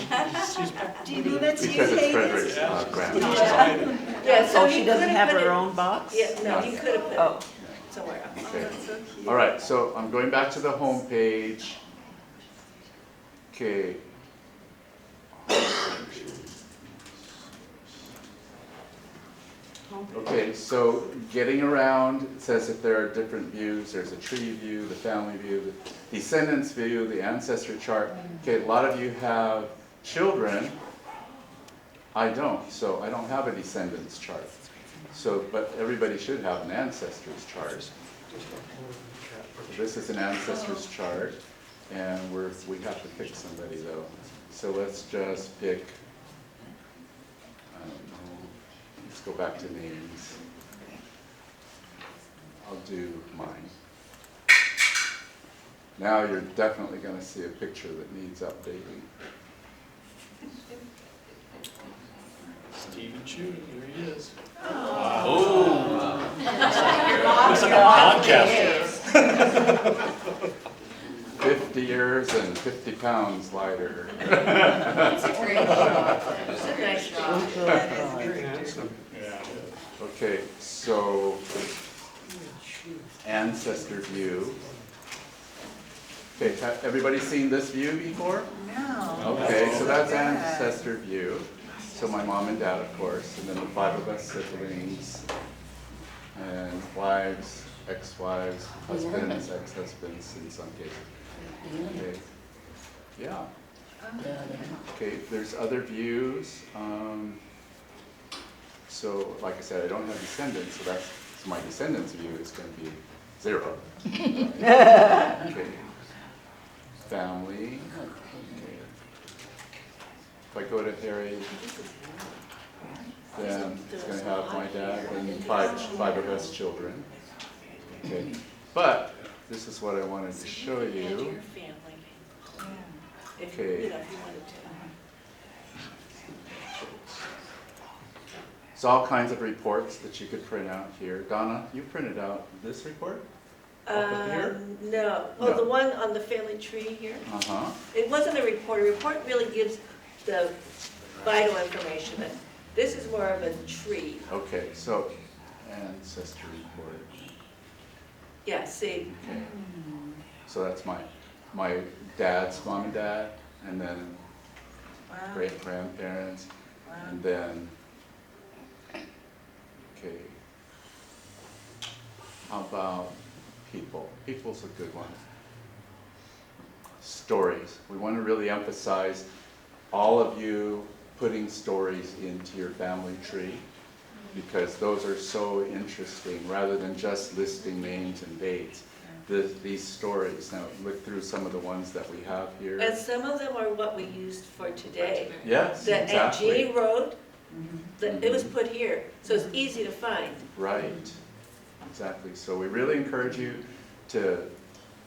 Do you mean it's you, Because it's Hayden? Frederick's grandma. Yeah, so Oh, he she doesn't could've have put her it- own box? Yeah, no, he could have put Oh. it somewhere else. Okay. So cute. All right, so I'm going back to the home page. Okay. Okay, so getting around, it says if there are different views, there's a tree view, the family view, the descendants view, the ancestry chart. Okay, a lot of you have children. I don't, so I don't have a descendants chart. So, but everybody should have an ancestors chart. This is an ancestors chart, and we have to pick somebody though. So let's just pick, I don't know, let's go back to names. I'll do mine. Now you're definitely going to see a picture that needs updating. Stephen Chu, here he is. Oh. Looks like a podcaster. 50 years and 50 pounds lighter. That's a great shot. That's a nice shot. That is very Very cute. handsome. Yeah. Okay, so ancestor view. Okay, have everybody seen this view before? No. Okay, so that's Yeah. ancestor view. So my mom and dad, of course, and then the 5 of us siblings, and wives, ex-wives, husbands, ex-husbands in some cases. Okay. Yeah. Okay, there's other views. So, like I said, I don't have descendants, so my descendants view is going to be 0. Okay. Family. Okay. If I go to Harry, then it's going to have my dad and five of us children. Okay. But this is what I wanted to show Add your you. family. If, Okay. you know, if you wanted to. It's all kinds of reports that you could print out here. Donna, you printed out this report? Up here? No. Oh, No. the one on the family tree here? Uh-huh. It wasn't a report. A report really gives the vital information, but this is more of a tree. Okay, so ancestry report. Yeah, see, Okay. So that's my dad's mom and dad, and then great grandparents, and then, okay, how about people? People's a good one. Stories. We want to really emphasize all of you putting stories into your family tree, because those are so interesting, rather than just listing names and dates. These stories, now look through some of the ones that we have here. And some of them are what we used for today. Yes, The Aunt exactly. Jean wrote, it was put here, so it's easy to find. Right, exactly. So we really encourage you to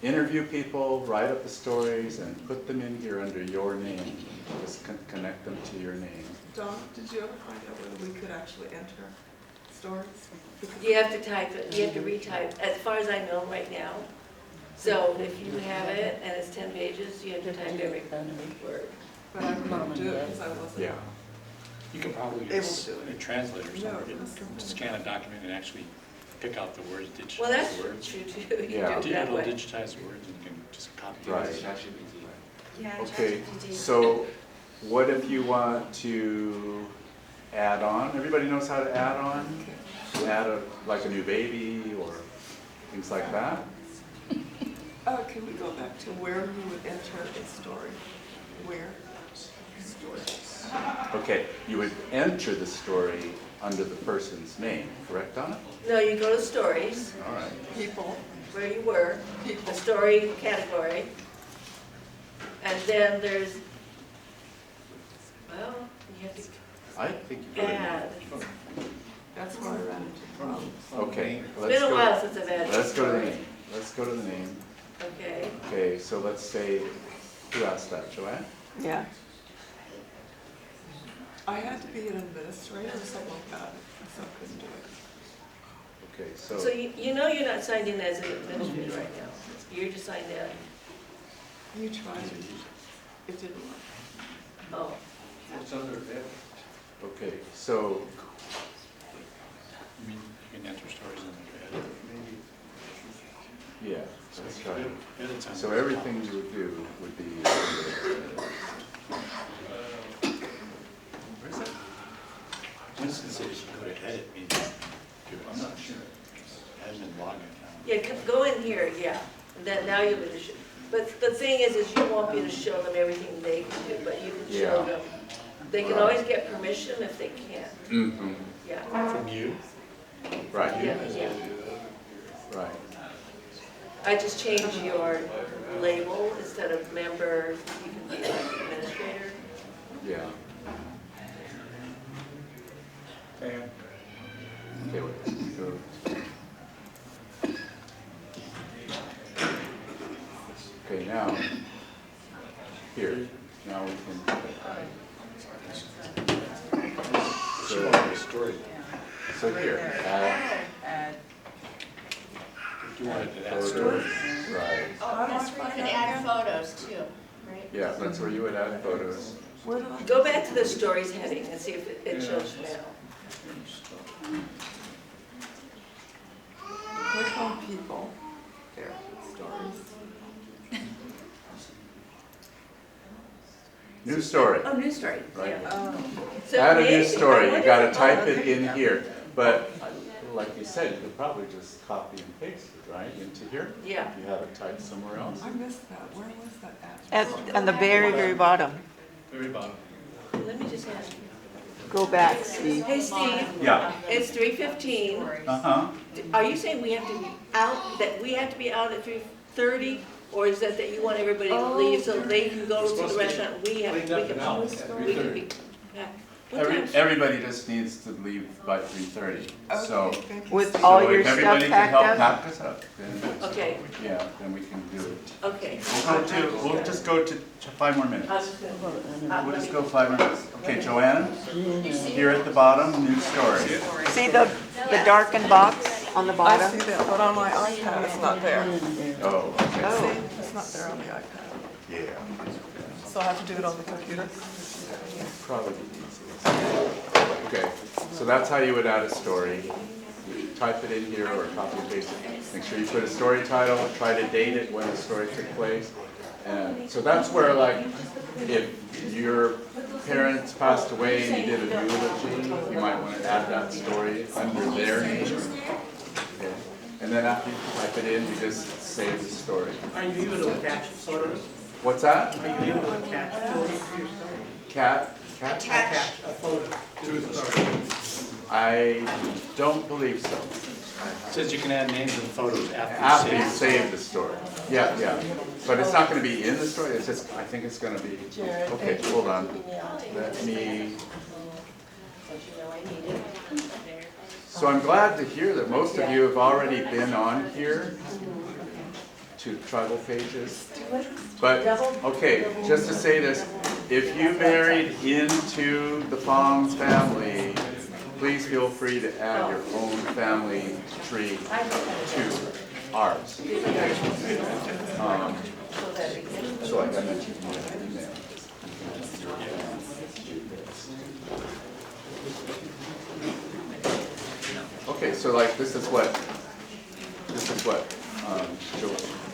interview people, write up the stories, and put them in here under your name. Just connect them to your name. Dawn, did you ever find out whether we could actually enter stories? You have to type it, you have to retype, as far as I know right now. So if you have it and it's 10 pages, you have to type every word. But I couldn't do it because I wasn't. Yeah. You can probably Able to do it. a translator or No, something, that's simple. scan a document and actually pick out the words, digitize Well, that's the words. true too, you Yeah. do it that Digital way. digitized words, and you can just copy. Right. it. Yeah, Okay, ChatGPT. so what if you want to add on? Everybody knows how to add on? Add like a new baby or things like that? Can we go back to where we would enter a story? Where? Stories. Okay, you would enter the story under the person's name, correct, Donna? No, you go to stories, All right. People. where you were, the story category. And then there's, well, you have to I think you could. add. That's where I ran into problems. Okay, It's let's been a while go. since I've added. Let's go to the story. name. Let's go to the name. Okay, Okay, so let's say, who asked that, Joanne? Yeah. I had to be an administrator or something like that, so I couldn't do it. Okay, so so, you know you're not signed in as an administrator right now. You're just signed in. You tried it, it didn't work. Oh, okay, so, You mean, you can enter stories in the edit. yeah, that's right. Edit's on So the everything top. you would do would be, where's that? Once it says you go to edit, means I'm not sure. Admin login account. yeah, go in here, yeah. And then now you'll be able to show. But the thing is you won't be able to show them everything they can do, but you can show Yeah. them. They can always get permission if they can't. Mm-hmm, Yeah, From you? right, yeah, yeah. right. I just changed your label instead of member, you can be like administrator. Yeah. Okay, wait, so. Okay, now, here, now we can, right. She wanted a story. So here, add You wanted to add photos, story. right. How do I That's where you find can out add again? photos too, right? Yeah, that's where you would add photos. Where do I? Go back to the stories heading and see if it shows now. Click on people. There, stories. New story. Oh, news story, Right. yeah. So Add a new maybe- story, you what gotta is type it in here. But like you said, you could probably just copy and paste it, right, into here? Yeah. You have it typed somewhere else? I missed that. Where was that at? On the very, very bottom. Very bottom. Let me just ask you. Go back, Steve. Hey, Steve, Yeah. it's 3:15. Uh-huh. Are you saying we have to be out, that we have to be out at 3:30? Or is that you want everybody to leave so they can go to the restaurant? We can be back. What time? Everybody just needs to leave by 3:30, so. Okay, thank you, With Steve. all so your if stuff everybody can packed help up? pack us up, then, Okay, yeah, then we can do it. okay. We'll just go to 5 more I minutes. was gonna- We'll just go 5 more minutes. Okay, Joanna, here at the bottom, new story. See the darkened box on the I bottom? see that, but on my iPad, it's not there. Oh, okay. Oh. It's not there on the iPad. Yeah, So I have to do it on the computer? probably the easiest. Okay, so that's how you would add a story. You type it in here or copy and paste it. Make sure you put a story title, try to date it when the story took place. And so that's where, like, if your parents passed away and you did a eulogy, you might want to add that story under their name. Okay. And then after you type it in, you just save the story. Are you able to attach photos? What's that? Are you able to attach photos to your story? Cat? Attach a photo to the story. I don't believe so. It says you can add names and photos After you save the story. Yeah, yeah. But it's not going to be in the story. It's just, I think it's going to be. Okay, hold on. Let me. So I'm glad to hear that most of you have already been on here to tribal pages. But, okay, just to say this, if you married into the Fong family, please feel free to add your own family tree to ours. So like I mentioned in the email. Okay, so like this is what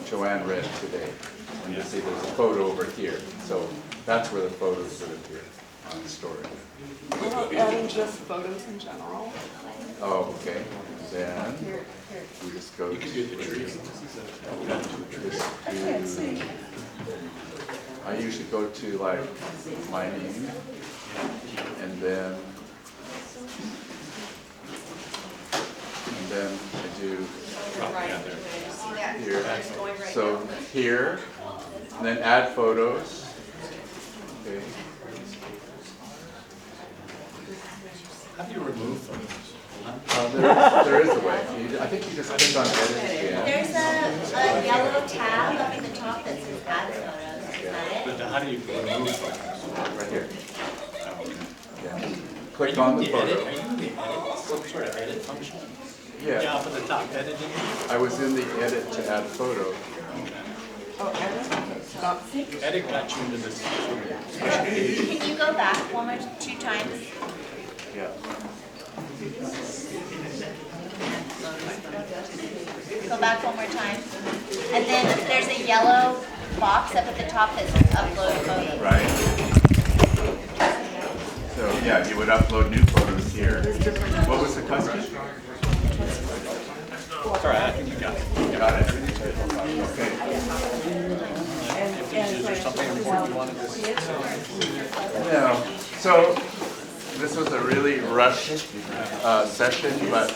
Joanne read today. And you see there's a photo over here. So that's where the photos would appear on the story. What about adding just photos in general? Oh, okay. Then we just go to I usually go to like my name and then I do here. So here, and then add photos. Okay. How do you remove photos? There is a way. I think you just click on edit again. There's a yellow tab up in the top that says add photos. Is that it? But how do you remove photos? Right here. Oh, okay. Yeah. Click on the photo. Are you in the edit? Some sort of edit function? Yeah. Yeah, up at the top, editing? I was in the edit to add photo. Oh, edit? Stop. Edit got you into this. Can you go back two times? Yeah. Go back one more time. And then there's a yellow box up at the top that says upload photo. Right. So yeah, you would upload new photos here. What was the question? Sorry, I think you got it. You got it. Okay. Is there something important you wanted to say? No. So this was a really rushed session, but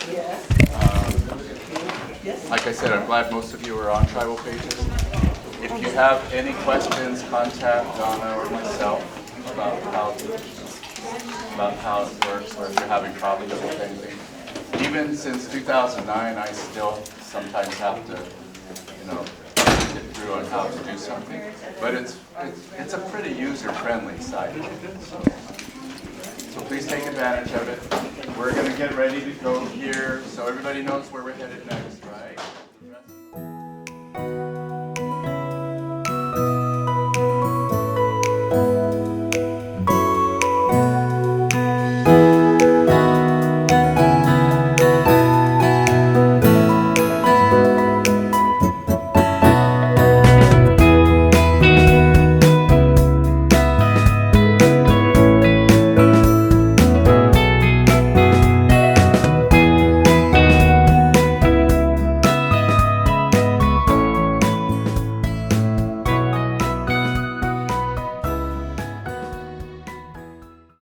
like I said, I'm glad most of you are on tribal pages. If you have any questions, contact Donna or myself about how it works, or if you're having problems with anything. Even since 2009, I still sometimes have to, get through on how to do something. But it's a pretty user-friendly site. So please take advantage of it. We're going to get ready to go here, so everybody knows where we're headed next.